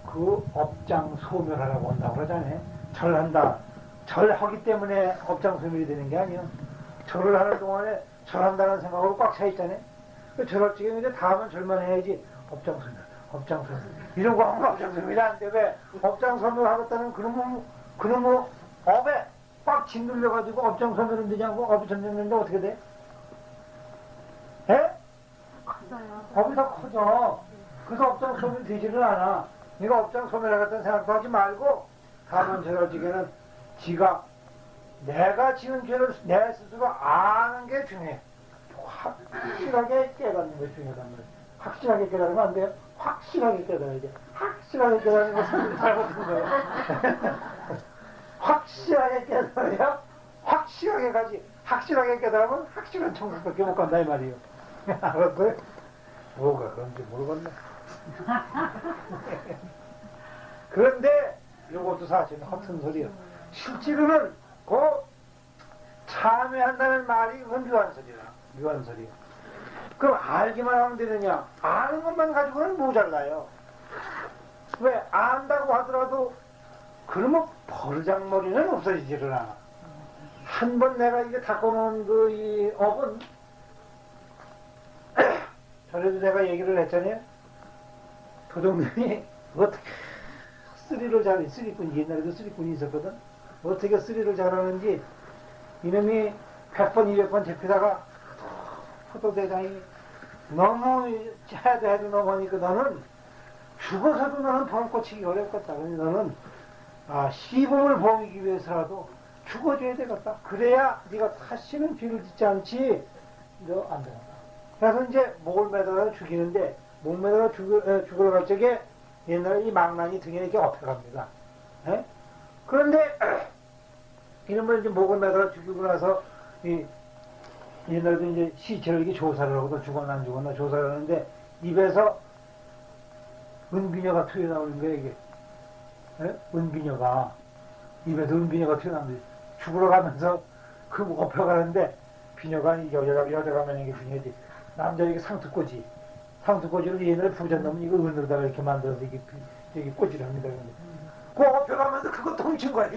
그 업장 소멸하라고 한다고 그러잖아요. 절한다. 절하기 때문에 업장 소멸이 되는 게 아니에요. 절을 하는 동안에 절한다는 생각으로 꽉 차 있잖아요. 그 절할 적에 이제 다음은 절만 해야지. 업장 소멸, 업장 소멸. 이런 거 하면 업장 소멸이 안 돼. 왜? 업장 소멸 하겠다는 그놈의 업에 꽉 짓눌려가지고 업장 소멸은 되냐고? 업이 점점는데 어떻게 돼? 에? 커져요. 업이 더 커져. 그래서 업장 소멸이 되지를 않아. 네가 업장 소멸하겠다는 생각도 하지 말고 다만 절할 적에는 지가 내가 지은 죄를 내 스스로 아는 게 중요해. 확실하게 깨닫는 게 중요하단 말이야. 확실하게 깨달으면 안 돼요. 확실하게 깨달아야 돼. 확실하게 깨달는 것은 잘못된 거예요. 확실하게 깨달아야 확실하게 가지. 확실하게 깨달으면 확실한 천국밖에 못 간다 이 말이에요. 알았어요? 뭐가 그런지 모르겠네. 그런데 이것도 사실은 허튼 소리예요. 실제로는 그 참여한다는 말이 그건 묘한 소리라. 묘한 소리야. 그럼 알기만 하면 되느냐? 아는 것만 가지고는 모자라요. 왜? 안다고 하더라도 그러면 버르장머리는 없어지지를 않아. 한 번 내가 이게 닦아놓은 그 이 업은 전에도 내가 얘기를 했잖아요. 도둑놈이 어떻게 쓰리를 잘해. 쓰리꾼 옛날에도 쓰리꾼이 있었거든. 어떻게 쓰리를 잘하는지 이놈이 100번 200번 잡히다가 포도대장이 너무 해도 넘어가니까 너는 죽어서도 너는 범 꽂히기 어렵겠다. 그래서 너는 시범을 범이기 위해서라도 죽어줘야 되겠다. 그래야 네가 다시는 죄를 짓지 않지. 너 안 되겠다. 그래서 이제 목을 매달아 죽이는데 목 매달아 죽으러 갈 적에 옛날에 이 망나니 등에 이렇게 업혀갑니다. 예? 그런데 이런 걸 이제 목을 매달아 죽이고 나서 옛날에도 이제 시체를 이렇게 조사를 하거든. 죽었나 안 죽었나 조사를 하는데 입에서 은비녀가 튀어나오는 거야 이게. 예? 은비녀가 입에서 은비녀가 튀어나오는데 죽으러 가면서 그 업혀가는데 비녀가 여자가 만약에 비녀지 남자 이게 상투꼬지 상투꼬지를 옛날에 부잣놈은 이거 은으로다가 이렇게 만들어서 이게 꼬지를 합니다. 그 업혀가면서 그거 덩친 거야.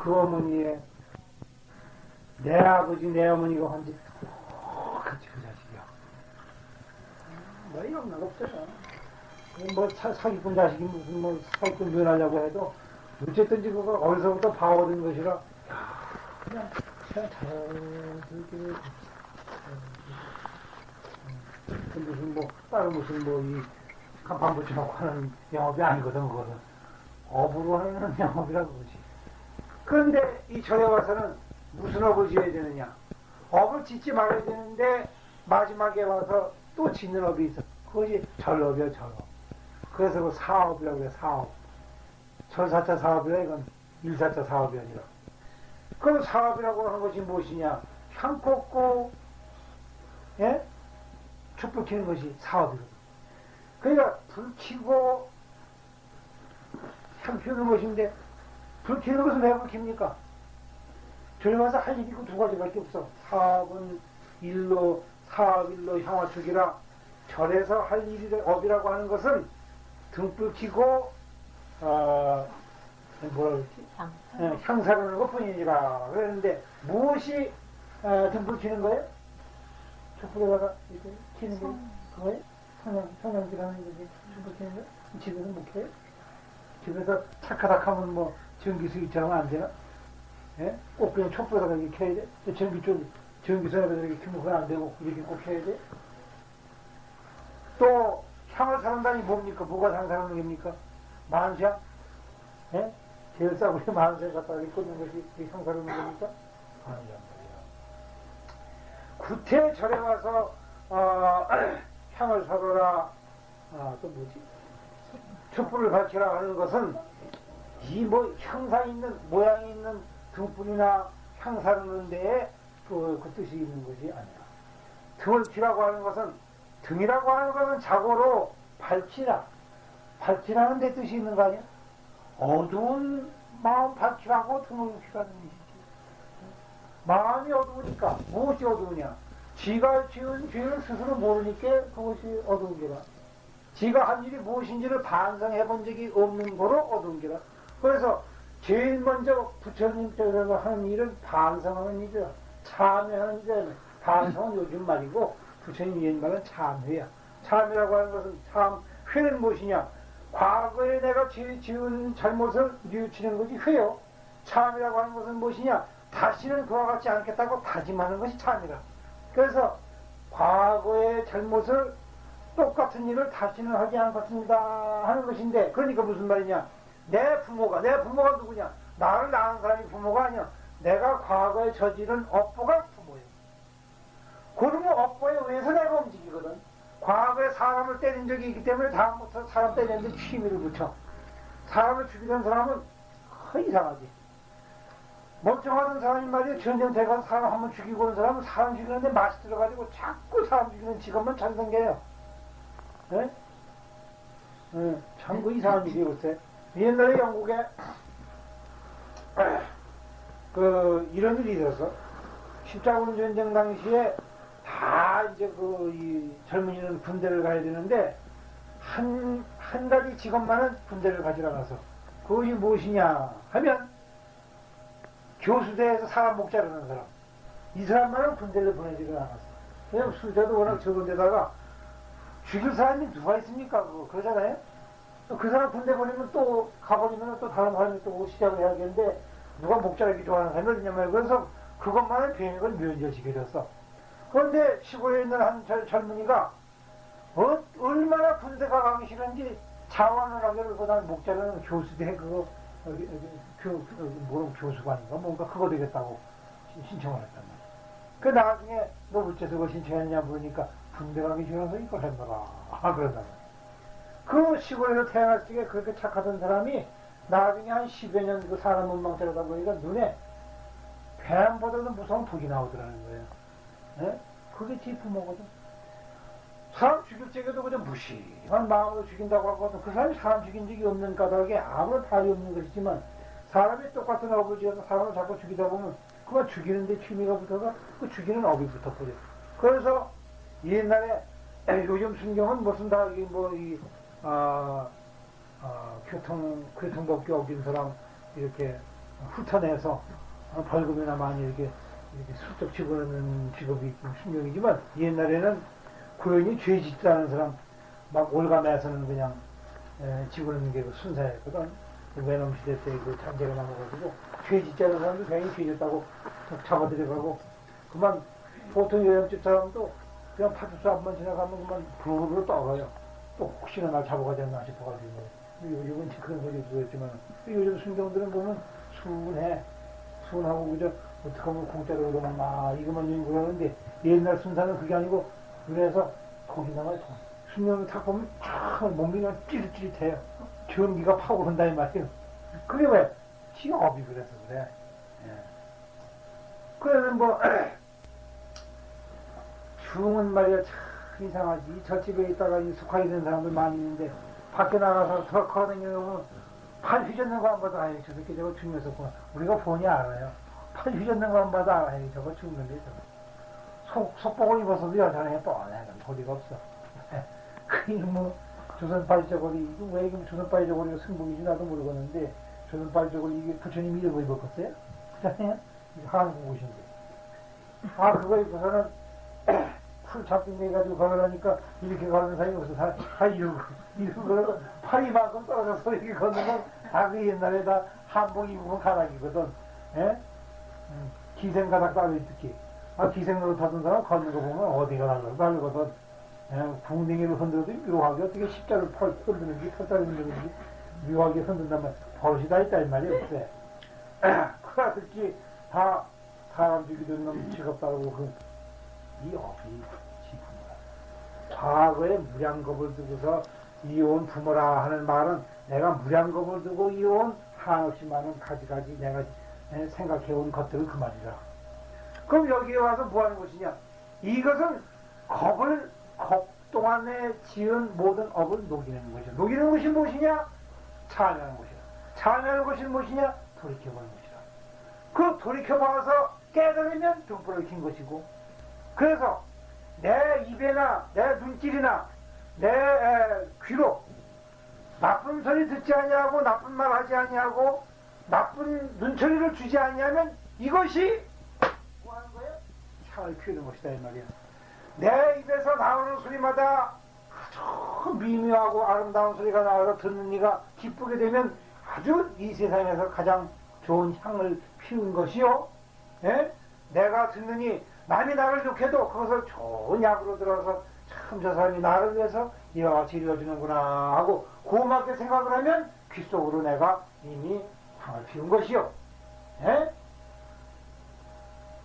그 어머니의 내 아버지 내 어머니가 혼자 똑같이 그 자식이야. 뭐 이런 건 없잖아. 뭐 사기꾼 자식이 무슨 뭐 사기꾼 면하려고 해도 어쨌든 그거 어디서부터 봐오던 것이라 그냥 자연스럽게 무슨 뭐 다른 무슨 뭐 이 간판 붙여놓고 하는 영업이 아니거든. 그거는 업으로 하는 영업이라고 그러지. 그런데 이 절에 와서는 무슨 업을 지어야 되느냐? 업을 짓지 말아야 되는데 마지막에 와서 또 짓는 업이 있어. 그것이 절업이야, 절업. 그래서 그 사업이라고 그래, 사업. 절사자 사업이라 이건 일사자 사업이 아니라. 그럼 사업이라고 하는 것이 무엇이냐? 향 꽂고, 예? 촛불 켜는 것이 사업이거든. 그러니까 불 켜고 향 피우는 것인데 불 켜는 것은 왜 불 켭니까? 저리 와서 할 일이 그 두 가지밖에 없어. 사업은 일로, 사업일로 향화축이라 절에서 할 일이 업이라고 하는 것은 등불 켜고 뭐라 그러지? 향사하는 것 뿐이니라. 그랬는데 무엇이 등불 켜는 거예요? 촛불에다가 이렇게 켜는 게 그거예요? 성냥질하는 거지. 등불 켜는 거? 집에서 못 켜요? 집에서 차카닥 하면 뭐 전기 스위치하면 안 되나? 예? 꼭 그냥 촛불에다가 이렇게 켜야 돼? 전기선에다가 이렇게 켜면 그건 안 되고 이렇게 꼭 켜야 돼? 또 향을 사는다니 뭡니까? 뭐가 상사하는 겁니까? 만샤? 예? 제일 싸구려 만샤 갖다가 이렇게 꽂는 것이 향 사는 겁니까? 아니란 말이야. 구태절에 와서 향을 사러라. 또 뭐지? 촛불을 밝히라 하는 것은 이 뭐 형상 있는 모양이 있는 등불이나 향 사르는 데에 그 뜻이 있는 것이 아니야. 등을 켜라고 하는 것은 등이라고 하는 것은 자고로 밝히라는 데 뜻이 있는 거 아니야? 어두운 마음 밝히라고 등을 켜라는 뜻이지. 마음이 어두우니까 무엇이 어두우냐? 지가 지은 죄를 스스로 모르니까 그것이 어두운 게라. 지가 한 일이 무엇인지를 반성해 본 적이 없는 거로 어두운 게라. 그래서 제일 먼저 부처님께서 하는 일은 반성하는 일이야. 참회하는 일이야. 반성은 요즘 말이고 부처님 옛말은 참회야. 참회라고 하는 것은 회는 무엇이냐? 과거에 내가 지은 잘못을 뉘우치는 것이 회요. 참이라고 하는 것은 무엇이냐? 다시는 그와 같지 않겠다고 다짐하는 것이 참이라. 그래서 과거의 잘못을 똑같은 일을 다시는 하지 않겠습니다 하는 것인데, 그러니까 무슨 말이냐? 내 부모가 누구냐? 나를 낳은 사람이 부모가 아니야. 내가 과거에 저지른 업보가 부모예요. 그러면 업보에 의해서 내가 움직이거든. 과거에 사람을 때린 적이 있기 때문에 다음부터 사람 때리는데 취미를 붙여. 사람을 죽이던 사람은 이상하지. 멀쩡하던 사람이 말이야, 전쟁터에 가서 사람 한 번 죽이고 온 사람은 사람 죽이는데 맛이 들어가지고 자꾸 사람 죽이는 직업만 찾생겨요. 네? 참 그 이상한 일이 글쎄. 옛날에 영국에 이런 일이 있어서 십자군 전쟁 당시에 다 이제 이 젊은이는 군대를 가야 되는데 한 가지 직업만은 군대를 가지 않아서, 그것이 무엇이냐 하면 교수대에서 사람 목자르는 사람. 이 사람만은 군대를 보내지를 않았어. 왜냐면 숫자도 워낙 적은 데다가 죽일 사람이 누가 있습니까? 그러잖아요? 그 사람 군대 보내면 또 가버리면 또 다른 사람이 또 시작을 해야겠는데 누가 목자르기 좋아하는 사람이 어디냐면 그래서 그것만은 병역을 면제시켜줬어. 그런데 시골에 있는 한 젊은이가 얼마나 군대가 가기 싫은지 자원을 하게 그러고 난 목자르는 교수대 그거 교수관인가 뭔가 그거 되겠다고 신청을 했단 말이야. 그 나중에 너 어째서 그거 신청했냐 물으니까 군대 가기 싫어서 이걸 했나봐. 그런단 말이야. 그 시골에서 태어났을 때 그렇게 착하던 사람이 나중에 한 10여 년 그 사람 몸망 들여다 보니까 눈에 뱀보다도 무서운 독이 나오더라는 거예요. 예? 그게 지 부모거든. 사람 죽일 적에도 그냥 무심한 마음으로 죽인다고 하거든. 그 사람이 사람 죽인 적이 없는 까닭에 아무런 탈이 없는 것이지만 사람이 똑같은 업을 지어서 사람을 자꾸 죽이다 보면 그만 죽이는데 취미가 붙어서 그 죽이는 업이 붙어버려. 그래서 옛날에 요즘 순경은 무슨 다 교통법규 어긴 사람 이렇게 훑어내서 벌금이나 많이 이렇게 슬쩍 집어넣는 직업이 순경이지만 옛날에는 고연히 죄 짓지 않은 사람 막 올가매서는 그냥 집어넣는 게 순사였거든. 외놈 시대 때 그 잔재가 나와가지고 죄 짓지 않은 사람도 괜히 죄 짓다고 잡아들여가고 그만 보통 여행집 사람도 그냥 파주소 앞만 지나가면 그만 부르르 떨어요. 또 혹시나 날 잡아가지 않나 싶어가지고. 요즘은 그런 소리 없었지만 요즘 순경들은 보면 순하고 그저 어떻게 하면 공짜로 그러면 이것만 유인 그러는데 옛날 순사는 그게 아니고 눈에서 독이 나와요. 순경을 탁 보면 몸이 그냥 찌릿찌릿해요. 전기가 파고든다 이 말이에요. 그게 왜? 지업이 그래서 그래. 예. 그래서 뭐 중은 말이야 참 이상하지. 젖집에 있다가 숙하게 된 사람들 많이 있는데 밖에 나가서 트럭 걸어다니면 팔 휘젓는 거 안 봐도 아유 저 새끼 저거 죽였었구나. 우리가 보니 알아요. 팔 휘젓는 거 안 봐도 알아요. 저거 죽는데 저거. 속복을 입어서도 여자네 뻔해. 도리가 없어. 그게 뭐 조선빨 저고리 이거 왜 이게 조선빨 저고리가 승복이지 나도 모르겠는데 조선빨 저고리 이게 부처님이 이러고 입었겠어요? 그잖아요? 한국 옷인데. 그거 입고서는 풀 잡긴 해가지고 걸으라니까 이렇게 걸는 사람이 없어. 다 이러고 걸어서 팔이 만큼 떨어져서 이렇게 걷는 건 다 그 옛날에 다 한복 입으면 가락이거든. 예? 기생가닥 따로 있지. 기생으로 타던 사람 걷는 거 보면 어디가 다르거든. 궁뎅이를 흔들어도 묘하게 어떻게 십자를 흔드는지 털다리 흔드는지 묘하게 흔든단 말이야. 버릇이 다 있다 이 말이야. 없어. 그렇게 다 사람 죽이던 놈 직업다고 이 업이 지부모라. 과거에 무량겁을 두고서 이혼 부모라 하는 말은 내가 무량겁을 두고 이혼 한없이 많은 가지가지 내가 생각해온 것들을 그 말이라. 그럼 여기에 와서 뭐 하는 것이냐? 이것은 겁 동안에 지은 모든 업을 녹이는 것이야. 녹이는 것이 무엇이냐? 참여하는 것이다. 참여하는 것이 무엇이냐? 돌이켜보는 것이다. 그 돌이켜봐서 깨달으면 등불을 킨 것이고, 그래서 내 입에나 내 눈길이나 내 귀로 나쁜 소리 듣지 아니하고 나쁜 말 하지 아니하고 나쁜 눈초리를 주지 아니하면 이것이 뭐 하는 거예요? 향을 피우는 것이다 이 말이야. 내 입에서 나오는 소리마다 아주 미묘하고 아름다운 소리가 나와서 듣는 이가 기쁘게 되면 아주 이 세상에서 가장 좋은 향을 피운 것이요. 예? 내가 듣느니 남이 나를 욕해도 그것을 좋은 약으로 들어서 참 저 사람이 나를 위해서 이와 같이 이루어지는구나 하고 고맙게 생각을 하면 귀 속으로 내가 이미 향을 피운 것이요. 예?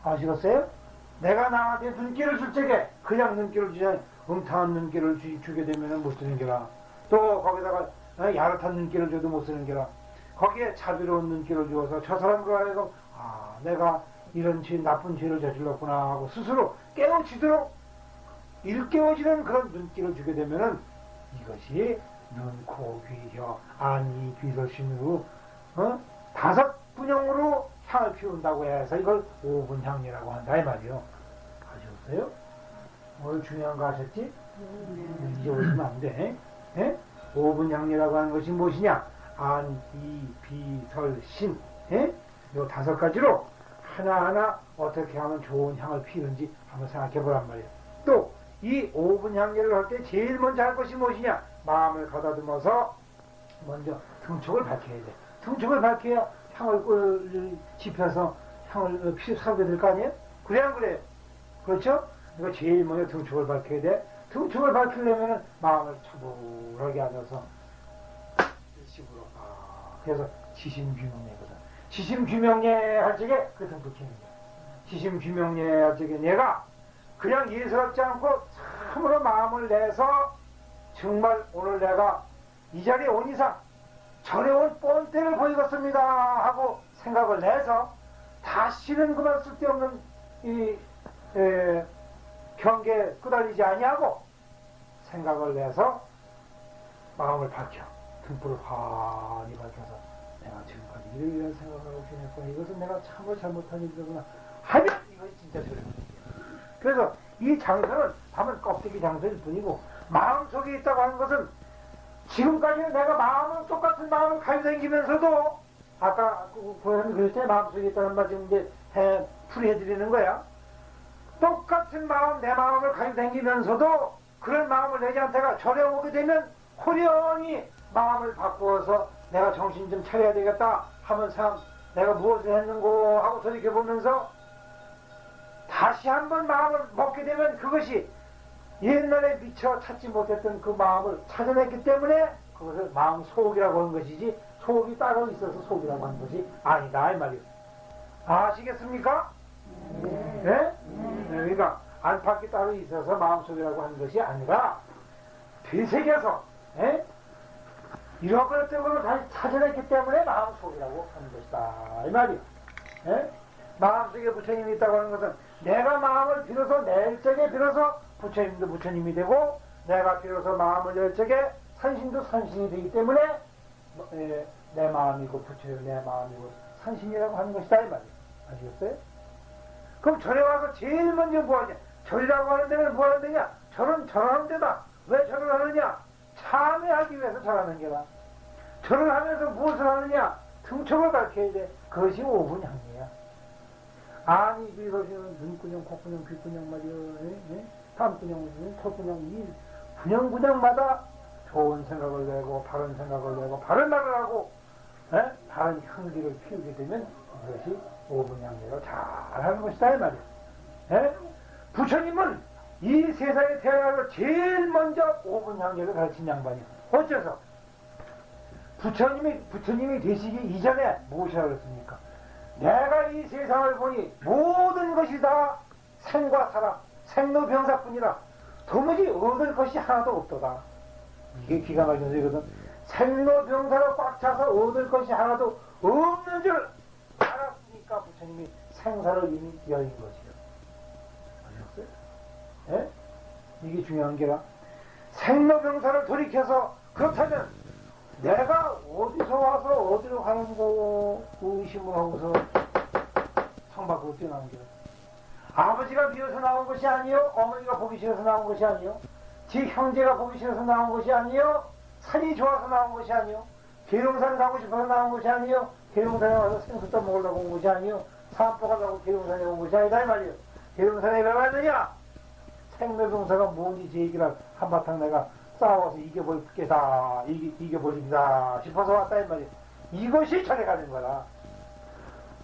아시겠어요? 내가 나한테 눈길을 줄 적에 그냥 눈길을 주지 않 음탕한 눈길을 주게 되면 못 쓰는 게라. 또 거기다가 야릇한 눈길을 줘도 못 쓰는 게라. 거기에 자비로운 눈길을 주어서 저 사람과 하여금 내가 이런 나쁜 죄를 저질렀구나 하고 스스로 깨우치도록 일깨워지는 그런 눈길을 주게 되면은 이것이 눈, 코, 귀, 혀, 안, 이, 비설신으로 5 분형으로 향을 피운다고 해서 이걸 5분 향이라고 한다 이 말이요. 아셨어요? 오늘 중요한 거 아셨지? 잊어버리면 안 돼. 5분 향이라고 하는 것이 무엇이냐? 안, 이, 비, 설, 신. 요 5가지로 하나하나 어떻게 하면 좋은 향을 피우는지 한번 생각해 보란 말이에요. 또 이 5분 향기를 할 때 제일 먼저 할 것이 무엇이냐? 마음을 가다듬어서 먼저 등촉을 밝혀야 돼. 등촉을 밝혀야 향을 지펴서 향을 사게 될 거 아니에요? 그래 안 그래요? 그렇죠? 그러니까 제일 먼저 등촉을 밝혀야 돼. 등촉을 밝히려면 마음을 차분하게 앉아서 식으로 그래서 지심규명례거든. 지심규명례 할 적에 그 등촉하는 거야. 지심규명례 할 적에 내가 그냥 예사롭지 않고 참으로 마음을 내서 정말 오늘 내가 이 자리에 온 이상 전에 온 본때를 보이겠습니다 하고 생각을 내서 다시는 그만 쓸데없는 이 경계에 끄달리지 아니하고 생각을 내서 마음을 밝혀 등불을 환히 밝혀서 내가 지금까지 이런 생각을 하고 지냈구나, 이것은 내가 참을 잘못한 일이구나 하면 이것이 진짜 소리거든요. 그래서 이 장소는 다만 껍데기 장소일 뿐이고 마음속에 있다고 하는 것은 지금까지는 내가 마음은 똑같은 마음을 가지고 다니면서도 아까 고현이 그랬잖아요. 마음속에 있다는 말 지금 이제 풀이해드리는 거야. 똑같은 마음, 내 마음을 가지고 다니면서도 그런 마음을 내지 않다가 절에 오게 되면 호련히 마음을 바꾸어서 내가 정신 좀 차려야 되겠다 하면서 내가 무엇을 했는고 하고 돌이켜보면서 다시 한번 마음을 먹게 되면 그것이 옛날에 미처 찾지 못했던 그 마음을 찾아냈기 때문에 그것을 마음 속이라고 하는 것이지 속이 따로 있어서 속이라고 하는 것이 아니다 이 말이에요. 아시겠습니까? 네? 그러니까 안팎이 따로 있어서 마음 속이라고 하는 것이 아니라 되새겨서 이런 것들을 다시 찾아냈기 때문에 마음 속이라고 하는 것이다 이 말이에요. 마음속에 부처님이 있다고 하는 것은 내가 마음을 비로소 낼 적에 비로소 부처님도 부처님이 되고 내가 비로소 마음을 열 적에 산신도 산신이 되기 때문에 내 마음이고 부처님 내 마음이고 산신이라고 하는 것이다 이 말이에요. 아시겠어요? 그럼 절에 와서 제일 먼저 뭐하냐? 절이라고 하는 데는 뭐하는 데냐? 절은 절하는 데다. 왜 절을 하느냐? 참회하기 위해서 절하는 게다. 절을 하면서 무엇을 하느냐? 등촉을 밝혀야 돼. 그것이 5분 향이야. 아니 이것은 눈구녕, 콧구녕, 귀구녕 말이요, 땀구녕, 턱구녕, 이 구녕구녕마다 좋은 생각을 내고 바른 생각을 내고 바른 말을 하고 바른 향기를 피우게 되면 그것이 5분 향기로 잘하는 것이다 이 말이야. 부처님은 이 세상에 태어나서 제일 먼저 5분 향기를 가르친 양반이야. 어째서? 부처님이 되시기 이전에 무엇이라고 했습니까? 내가 이 세상을 보니 모든 것이 다 생과 사람, 생로병사뿐이라 도무지 얻을 것이 하나도 없도다. 이게 기가 막힌 소리거든. 생로병사로 꽉 차서 얻을 것이 하나도 없는 줄 알았으니까 부처님이 생사를 이미 여인 것이요. 아셨어요? 이게 중요한 게라. 생로병사를 돌이켜서 그렇다면 내가 어디서 와서 어디로 가는 거 의심을 하고서 창밖으로 뛰어나온 게 아버지가 미워서 나온 것이 아니요, 어머니가 보기 싫어서 나온 것이 아니요, 제 형제가 보기 싫어서 나온 것이 아니요, 산이 좋아서 나온 것이 아니요, 계룡산 가고 싶어서 나온 것이 아니요, 계룡산에 와서 생수 떠먹으려고 온 것이 아니요, 산보 가려고 계룡산에 온 것이 아니다 이 말이요. 계룡산에 왜 왔느냐? 생로병사가 뭔지 제 얘기를 한바탕 내가 싸워서 이겨볼게다, 이겨버립니다 싶어서 왔다 이 말이에요. 이것이 절에 가는 거라.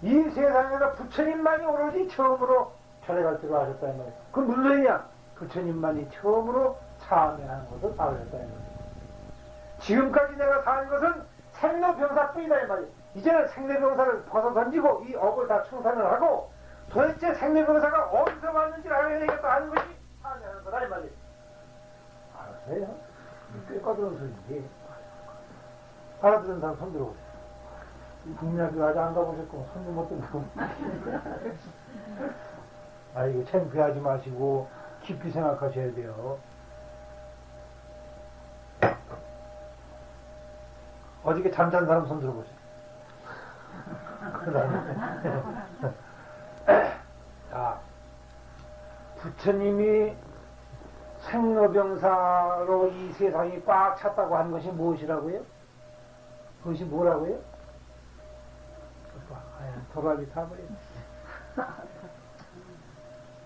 이 세상에서 부처님만이 오로지 처음으로 절에 갈 때로 하셨다 이 말이에요. 그 물론이야 부처님만이 처음으로 참여하는 것을 알았다 이 말이에요. 지금까지 내가 사는 것은 생로병사뿐이다 이 말이에요. 이제는 생로병사를 벗어 던지고 이 업을 다 청산을 하고 도대체 생로병사가 어디서 왔는지를 알아야 되겠다 하는 것이 참여하는 거다 이 말이에요. 알았어요? 꽤 까다로운 소리인데 알아들은 사람 손 들어보세요. 국민학교 아직 안 가보셨고 손 좀 못 들고 아이고 창피하지 마시고 깊이 생각하셔야 돼요. 어저께 잠잔 사람 손 들어보세요. 자, 부처님이 생로병사로 이 세상이 꽉 찼다고 하는 것이 무엇이라고요? 그것이 뭐라고요? 도라지 타버려.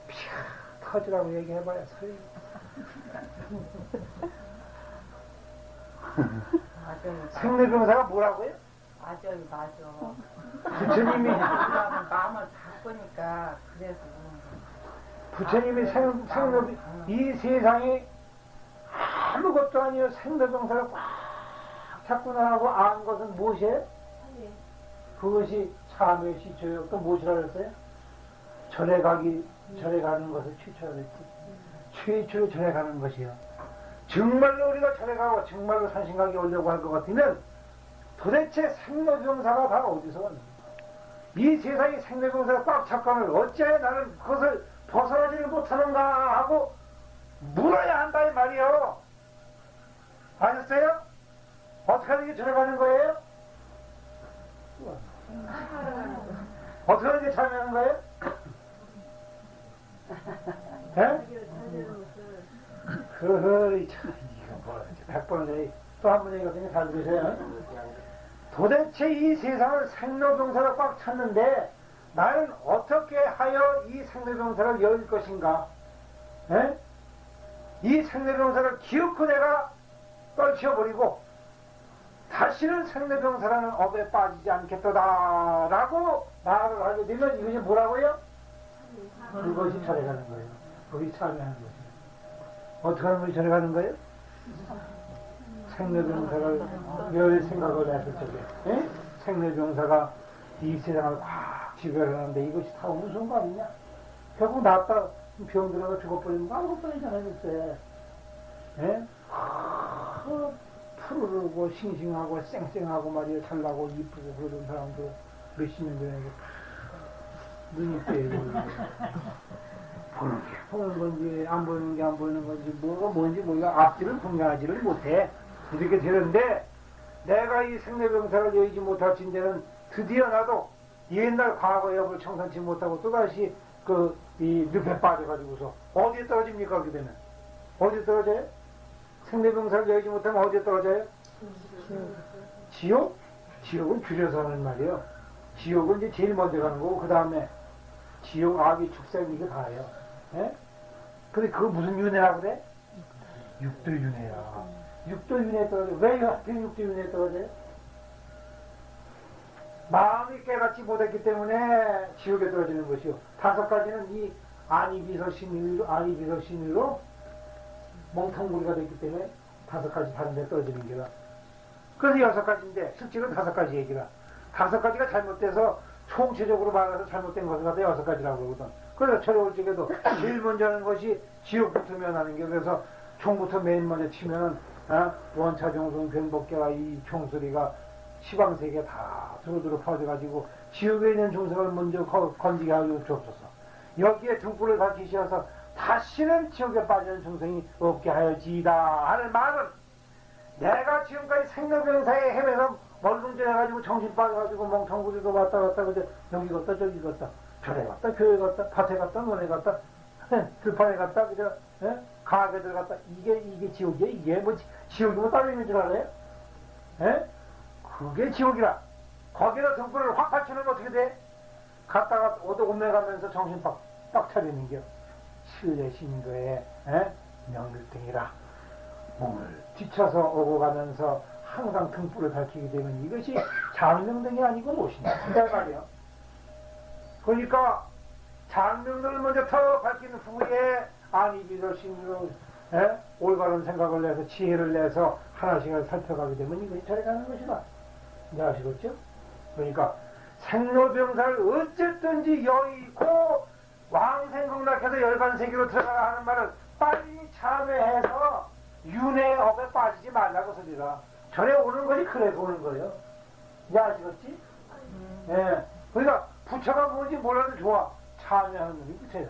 피야 터지라고 얘기해봐야 소리. 생내병사가 뭐라고요? 맞아. 부처님이 마음을 바꾸니까 그래서 부처님이 생내병 이 세상에 아무것도 아니요 생내병사를 꽉 잡고 나가고 안 것은 무엇이에요? 그것이 참회 시초요. 또 무엇이라 그랬어요? 절에 가는 것을 최초라 그랬지. 최초로 절에 가는 것이요. 정말로 우리가 절에 가고 정말로 산신각에 오려고 할 것 같으면 도대체 생로병사가 다 어디서 왔는가? 이 세상에 생로병사가 꽉 잡고는 어찌하여 나는 그것을 벗어나지를 못하는가 하고 물어야 한다 이 말이요. 아셨어요? 어떻게 하는 게 절에 가는 거예요? 어떻게 하는 게 참여하는 거예요? 예? 그허이 참 이거 뭐라 100번을 또 한 번 얘기했더니 잘 들으세요. 도대체 이 세상을 생로병사로 꽉 찼는데 나는 어떻게 하여 이 생로병사를 열 것인가? 예? 이 생로병사를 기어코 내가 떨쳐버리고 다시는 생로병사라는 업에 빠지지 않겠다라고 말을 하게 되면 이것이 뭐라고요? 그것이 절에 가는 거예요. 그것이 참여하는 거예요. 어떻게 하는 것이 절에 가는 거예요? 생로병사를 열 생각을 했을 적에 에? 생로병사가 이 세상을 확 지배를 하는데 이것이 다 무서운 거 아니냐? 결국 낫다 병 들어가 죽어버리면 아무것도 아니잖아요. 그때 에? 푸르르고 싱싱하고 쌩쌩하고 말이야 잘나고 이쁘고 그러던 사람도 몇십 년 전에 눈이 떼고 보는 건지 안 보이는 게 안 보이는 건지 뭐가 뭔지 모르가 앞뒤를 분간하지를 못해. 이렇게 되는데 내가 이 생로병사를 여의지 못할 진대는 드디어 나도 옛날 과거 역을 청산치 못하고 또다시 이 늪에 빠져가지고서 어디에 떨어집니까? 그렇게 되면 어디에 떨어져요? 생로병사를 여의지 못하면 어디에 떨어져요? 지옥? 지옥은 줄여서 하는 말이에요. 지옥은 이제 제일 먼저 가는 거고 그 다음에 지옥, 악의, 축생 이게 다예요. 예? 근데 그거 무슨 윤회라 그래? 육도 윤회야. 육도 윤회에 떨어져. 왜 하필 육도 윤회에 떨어져요? 마음이 깨닫지 못했기 때문에 지옥에 떨어지는 것이요. 5가지는 이 안이비서신의로 멍텅구리가 됐기 때문에 5가지 다른 데 떨어지는 게라. 그래서 6가지인데 실제로는 5가지 얘기라. 5가지가 잘못돼서 총체적으로 말해서 잘못된 것을 갖다 6가지라고 그러거든. 그래서 철에 올 적에도 제일 먼저 하는 것이 지옥부터 면하는 게 그래서 총부터 맨 먼저 치면은 원차종성 변복계와 이 총소리가 시방세계 다 두루두루 퍼져가지고 지옥에 있는 중생을 먼저 건지게 하고 주옵소서. 여기에 등불을 밝히셔서 다시는 지옥에 빠지는 중생이 없게 하여지이다 하는 말은 내가 지금까지 생로병사에 헤매서 멀뚱뚱해가지고 정신 빠져가지고 멍텅구리도 왔다 갔다 그래 여기 갔다 저기 갔다 절에 갔다 교회 갔다 밭에 갔다 논에 갔다 들판에 갔다 그저 가게 들어갔다 이게 지옥이야. 이게 뭐 지옥이면 따로 있는 줄 알아요? 그게 지옥이라. 거기다 등불을 확 받치면 어떻게 돼? 갔다가 오메 가면서 정신 빡 차리는 게 실내 신도의 명일등이라. 몸을 뒤쳐서 오고 가면서 항상 등불을 밝히게 되면 이것이 장명등이 아니고 무엇이냐 말이야. 그러니까 장명등을 먼저 더 밝히는 후에 안이비로 신으로 올바른 생각을 내서 지혜를 내서 하나씩을 살펴가게 되면 이것이 절에 가는 것이다. 이제 아시겠죠? 그러니까 생로병사를 어쨌든지 여의고 왕생극락해서 열반세계로 들어가라 하는 말은 빨리 참회해서 윤회업에 빠지지 말라고 소리라. 절에 오는 것이 그래서 오는 거예요. 이제 아시겠지? 예. 그러니까 부처가 뭔지 몰라도 좋아. 참여하는 놈이 부처야.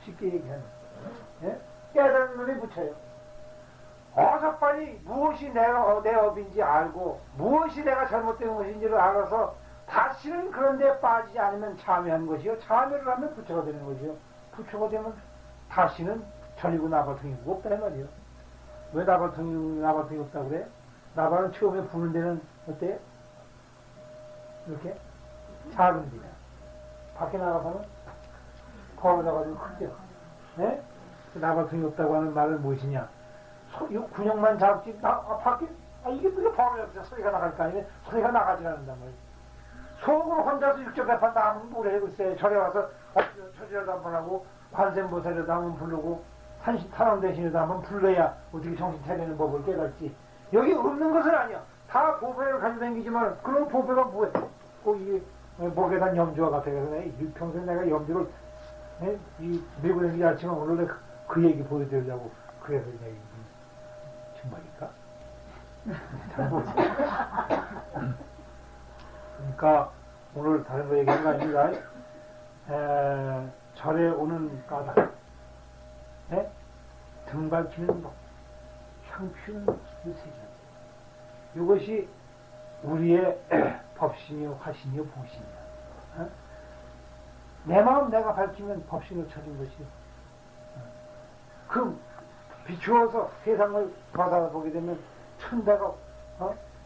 쉽게 얘기하면. 예? 깨닫는 놈이 부처예요. 어서 빨리 무엇이 내 업인지 알고 무엇이 내가 잘못된 것인지를 알아서 다시는 그런 데 빠지지 않으면 참여하는 것이요. 참여를 하면 부처가 되는 것이요. 부처가 되면 다시는 전이고 나발통이 없다 이 말이요. 왜 나발통이 없다고 그래? 나발은 처음에 부는 데는 어때? 이렇게 작은 데야. 밖에 나가서는 거울져가지고 크죠. 예? 나발통이 없다고 하는 말은 무엇이냐? 이 군형만 잡지, 밖에, 이게 바로 옆에서 소리가 나갈 거 아니에요? 소리가 나가지 않는단 말이에요. 속으로 혼자서 육적대판 나면 뭐래, 글쎄. 절에 와서 처리라도 한번 하고, 관세음보살이라도 한번 부르고, 탄원 대신에도 한번 불러야 어떻게 정신 차리는 법을 깨달지. 여기 없는 것은 아니야. 다 보배를 가지고 다니지만, 그런 보배가 뭐해? 꼭 이 목에다 염주와 같아. 그래서 평소에 내가 염주를 이 밀고 다니지 않지만 오늘 내가 그 얘기 보여드리려고 그래서 이제 정말일까? 잘 보세요. 그러니까 오늘 다른 거 얘기하는 거 아닙니다. 절에 오는 까닭, 등 밝히는 법, 향 피우는 법, 이 세 가지. 이것이 우리의 법신이요, 화신이요, 보신이야. 내 마음 내가 밝히면 법신을 찾은 것이요. 그 비추어서 세상을 바라보게 되면 천대가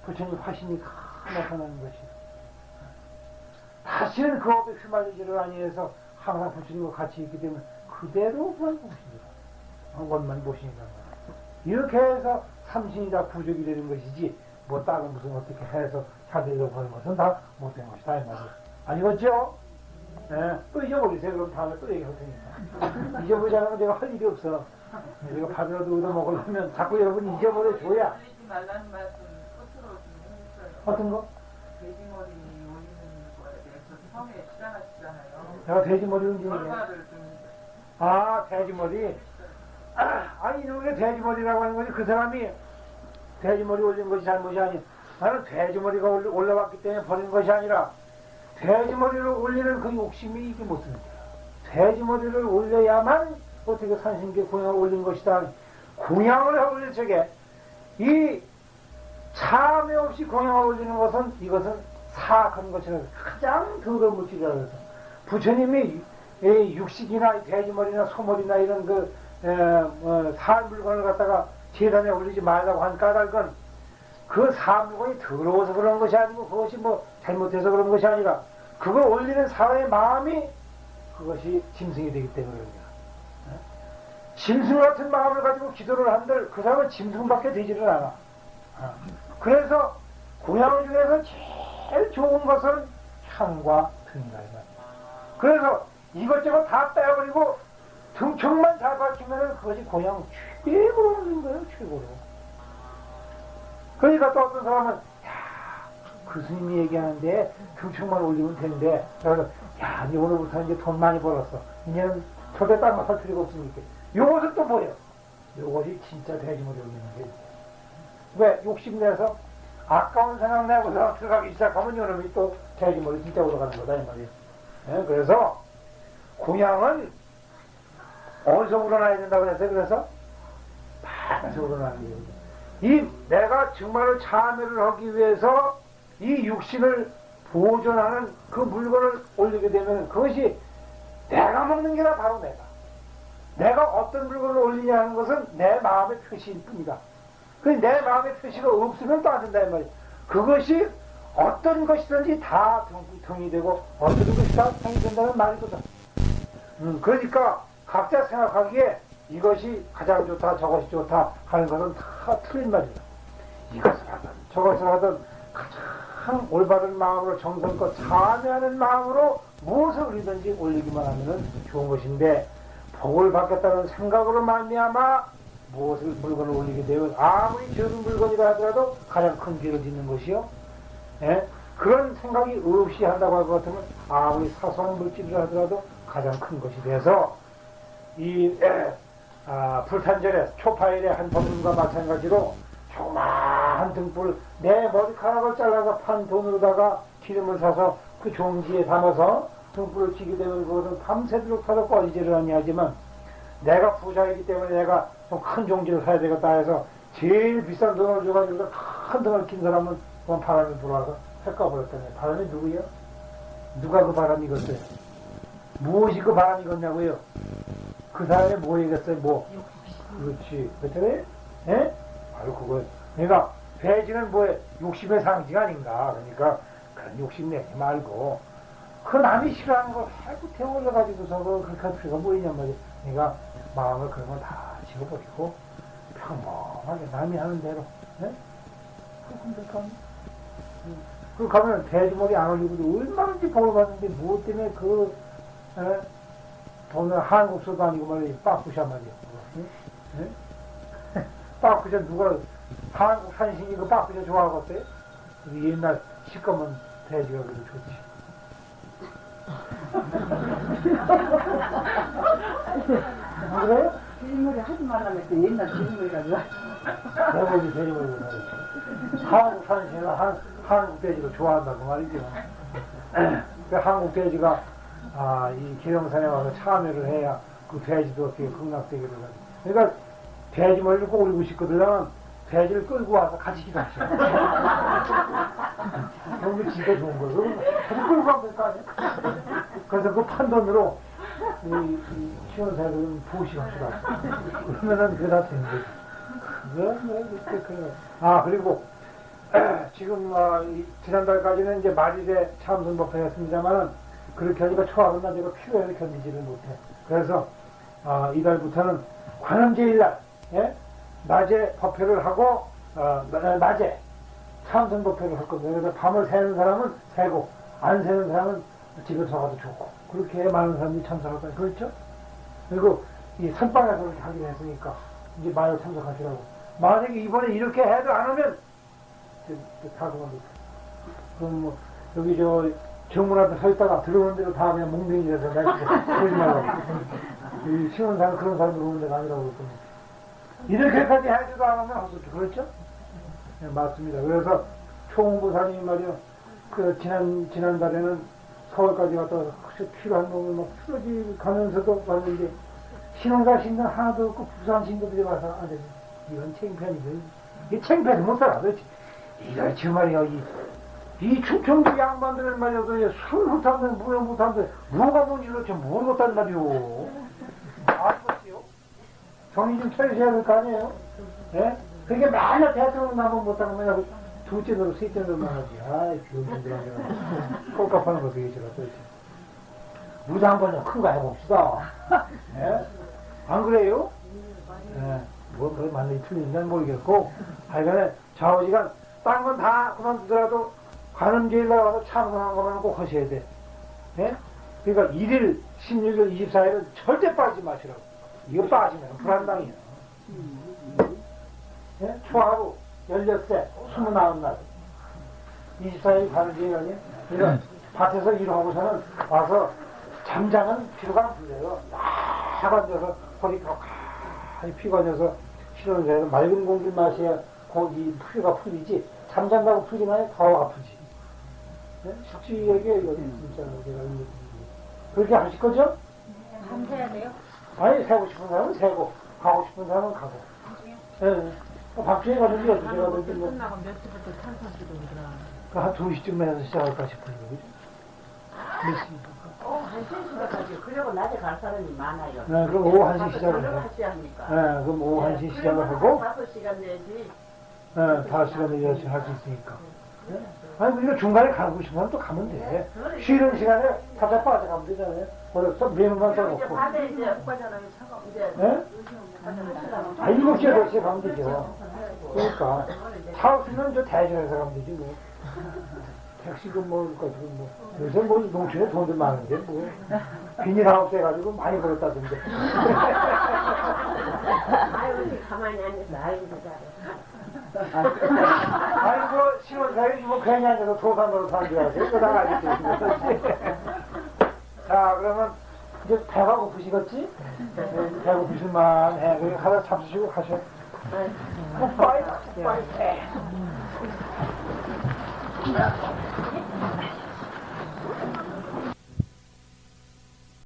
부처님 화신이 다 나타나는 것이요. 다시는 그 업에 휘말리지를 아니해서 항상 부처님과 같이 있기 때문에 그대로만 보신이다. 원만 보신이다. 이렇게 해서 삼신이 다 부족이 되는 것이지 뭐 다른 무슨 어떻게 해서 찾으려고 하는 것은 다 못된 것이다 이 말이에요. 아니겠죠? 또 잊어버리세요. 그럼 다음에 또 얘기할 테니까. 잊어버리지 않으면 내가 할 일이 없어. 내가 밥이라도 얻어먹으려면 자꾸 여러분 잊어버려줘야. 올리지 말라는 말씀 끝으로 좀 해주세요. 어떤 거? 돼지머리 올리는 거에 대해서 처음에 주장하시잖아요. 내가 돼지머리 움직이네. 결과를 좀 돼지머리. 아니 이놈의 돼지머리라고 하는 거지. 그 사람이 돼지머리 올린 것이 잘못이 아니야. 나는 돼지머리가 올라왔기 때문에 버린 것이 아니라 돼지머리를 올리는 그 욕심이 이게 무슨 거야. 돼지머리를 올려야만 어떻게 산신계 공양을 올린 것이다. 공양을 올릴 적에 이 참회 없이 공양을 올리는 것은 이것은 사악한 것이라서 가장 더러운 물질이라 그래서 부처님이 육식이나 돼지머리나 소머리나 이런 살 물건을 갖다가 재단에 올리지 말라고 한 까닭은 그 사물건이 더러워서 그런 것이 아니고 그것이 뭐 잘못해서 그런 것이 아니라 그걸 올리는 사람의 마음이 그것이 짐승이 되기 때문에 그런 거야. 짐승 같은 마음을 가지고 기도를 한들 그 사람은 짐승밖에 되지를 않아. 그래서 공양 중에서 제일 좋은 것은 향과 등이다. 그래서 이것저것 다 빼버리고 등청만 잘 밝히면 그것이 공양 최고로 올린 거예요. 최고로. 그러니까 또 어떤 사람은 그 스님이 얘기하는데 등청만 올리면 되는데 그래서 이제 오늘부터 이제 돈 많이 벌었어. 이제는 절대 딴 거 할 필요가 없으니까. 요것은 또 뭐예요? 요것이 진짜 돼지머리 올리는 거예요. 왜? 욕심내서 아까운 생각 내고서 들어가기 시작하면 요놈이 또 돼지머리 진짜 올라가는 거다 이 말이에요. 그래서 공양은 어디서 우러나야 된다고 했어요? 그래서 바다에서 우러나는 거예요. 이 내가 정말로 참여를 하기 위해서 이 육신을 보존하는 그 물건을 올리게 되면 그것이 내가 먹는 게라 바로 내가 어떤 물건을 올리냐 하는 것은 내 마음의 표시일 뿐이다. 내 마음의 표시가 없으면 또 안 된다 이 말이에요. 그것이 어떤 것이든지 다 등이 되고 어떤 것이 다 등이 된다는 말이거든. 그러니까 각자 생각하기에 이것이 가장 좋다 저것이 좋다 하는 것은 다 틀린 말이다. 이것을 하든 저것을 하든 가장 올바른 마음으로 정성껏 참여하는 마음으로 무엇을 우리든지 올리기만 하면 좋은 것인데 복을 받겠다는 생각으로 말미암아 무엇을 물건을 올리게 되면 아무리 적은 물건이라 하더라도 가장 큰 죄를 짓는 것이요. 그런 생각이 없이 한다고 할 것 같으면 아무리 사소한 물질이라 하더라도 가장 큰 것이 돼서 이 불탄절에 초파일에 한 법문과 마찬가지로 조그마한 등불 내 머리카락을 잘라서 판 돈으로다가 기름을 사서 그 종지에 담아서 등불을 켜게 되면 그것은 밤새도록 타도 꺼지지를 아니하지만 내가 부자이기 때문에 내가 좀 큰 종지를 사야 되겠다 해서 제일 비싼 돈을 줘가지고 큰 등을 킨 사람은 그건 바람이 불어와서 헷가버렸다네. 바람이 누구예요? 누가 그 바람이겠어요? 무엇이 그 바람이겠냐고요? 그 사람이 뭐이겠어요? 뭐? 그렇지. 그렇잖아요? 바로 그거. 그러니까 돼지는 뭐에 욕심의 상징 아닌가. 그러니까 그런 욕심 내지 말고 그 남이 싫어하는 걸 자꾸 태워올려가지고서 그렇게 할 필요가 뭐 있냔 말이야. 그러니까 마음을 그런 걸 다 집어버리고 평범하게 남이 하는 대로. 네? 그럼 될까? 그 가면 돼지머리 안 올리고 얼마든지 벌을 받는데 무엇 때문에 그 돈을 한국서도 아니고 말이야 빠꾸샤 말이야. 네? 빠꾸샤 누가 한국 산신이 그 빠꾸샤 좋아하겠어요? 옛날 시꺼먼 돼지가 그래도 좋지. 안 그래요? 돼지머리 하지 말라고 했더니 옛날 돼지머리가 좋아. 내가 돼지머리를 말이지. 한국 산신은 한국 돼지를 좋아한다고 말이죠. 그 한국 돼지가 이 기령산에 와서 참여를 해야 그 돼지도 어떻게 극락되기를 하지. 그러니까 돼지머리를 꼬리고 싶거든. 돼지를 끌고 와서 같이 기다리죠. 그게 진짜 좋은 거예요. 그럼 같이 끌고 가면 될 거 아니야? 그래서 그 판돈으로 이 시원사들은 부시갑시다. 그러면은 그게 다 되는 거지. 그리고 지금 지난달까지는 이제 말일에 참선법회였습니다만은 그렇게 하니까 초하루 낮에가 피로해서 견디지를 못해. 그래서 이달부터는 관음제일날 낮에 법회를 하고 낮에 참선 법회를 할 겁니다. 그래서 밤을 새는 사람은 새고 안 새는 사람은 집에 들어가도 좋고 그렇게 많은 사람들이 참석할 거예요. 그렇죠? 그리고 이 선방에서 그렇게 하기로 했으니까 이제 많이 참석하시라고. 만약에 이번에 이렇게 해도 안 오면 다 그만두세요. 그럼 뭐 여기 정문 앞에 서 있다가 들어오는 대로 다 그냥 몽둥이 돼서 내가 그러지 말라고. 이 신원사는 그런 사람들 오는 데가 아니라고 그랬거든요. 이렇게까지 해줘도 안 하면 없었죠. 그렇죠? 네, 맞습니다. 그래서 총무사님이 말이요. 지난달에는 서울까지 갔다 와서 필요한 놈을 막 쓰러지 가면서도 왔는데 신혼가 신도 하나도 없고 부산 신도들이 와서 이건 창피하니까 이게 창피해서 못 살아. 그렇지? 이럴 정말이야. 이 충청도 양반들은 말이야. 술 못하면 무용 못하는데 뭐가 뭔지 그렇지 모르겠단 말이오. 알겠지요? 정신 좀 차리셔야 될 거 아니에요? 예? 그게 맨날 대통령 나면 못하면 그냥 둘째 노릇, 셋째 노릇만 하지. 아이, 비용분들한테 꼴값하는 거 되게 싫어, 그렇지. 우리도 한번 좀 큰 거 해봅시다. 예? 안 그래요? 예. 뭐, 그래, 맞는지 틀린지는 모르겠고, 하여간에 좌우지간, 딴 건 다 그만두더라도 관음제일 나가서 참선한 거는 꼭 하셔야 돼. 예? 그러니까 1일, 16일, 24일은 절대 빠지지 마시라고. 이거 빠지면 불안당이야. 예? 초하루 16세, 29날. 24일 가는 게 아니에요? 그러니까 밭에서 일하고서는 와서 잠자는 피로가 안 풀려요. 막 앉아서 허리 가까이 피곤해서 쉬는 데서 맑은 공기를 마셔야 이 피로가 풀리지. 잠잔다고 풀리면 더 아프지. 예? 숙취에게 여기 진짜 내가 그렇게 하실 거죠? 밤새야 돼요? 아니, 새고 싶은 사람은 새고, 가고 싶은 사람은 가고. 예. 박주에 가든지 12시에 가든지 뭐. 끝나고 몇 시부터 참석기도 오더라. 한 2시쯤 해서 시작할까 싶어요. 몇 시입니까? 한 3시까지. 그리고 낮에 갈 사람이 많아요. 네, 그럼 오후 1시 시작을 해요. 하셔야 하니까. 네, 그럼 오후 1시 시작을 하고, 5시간 내지. 네, 5시간 내지 할 수 있으니까. 네? 아니, 우리가 중간에 가고 싶으면 또 가면 돼. 쉬는 시간에 살짝 빠져가면 되잖아요. 그래서 메뉴만 이제 써놓고. 밤에 이제 오빠잖아요. 이제 네? 7시, 8시에 가면 되죠. 그러니까. 차 없으면 저 대전에서 가면 되지, 뭐. 택시금 뭐, 지금 뭐. 요새 뭐, 농촌에 돈들 많은데, 뭐. 비닐하우스 해가지고 많이 벌었다던데. 아유, 가만히 앉아서 아이고 잘해. 아이고, 신혼사에 뭐 괜히 앉아서 소산으로 사는 줄 아세요? 그거 다 알겠지. 자, 그러면 이제 배가 고프시겠지? 네, 배고프실만 해. 그냥 하나 잡수시고 가셔. 굿바이, 굿바이.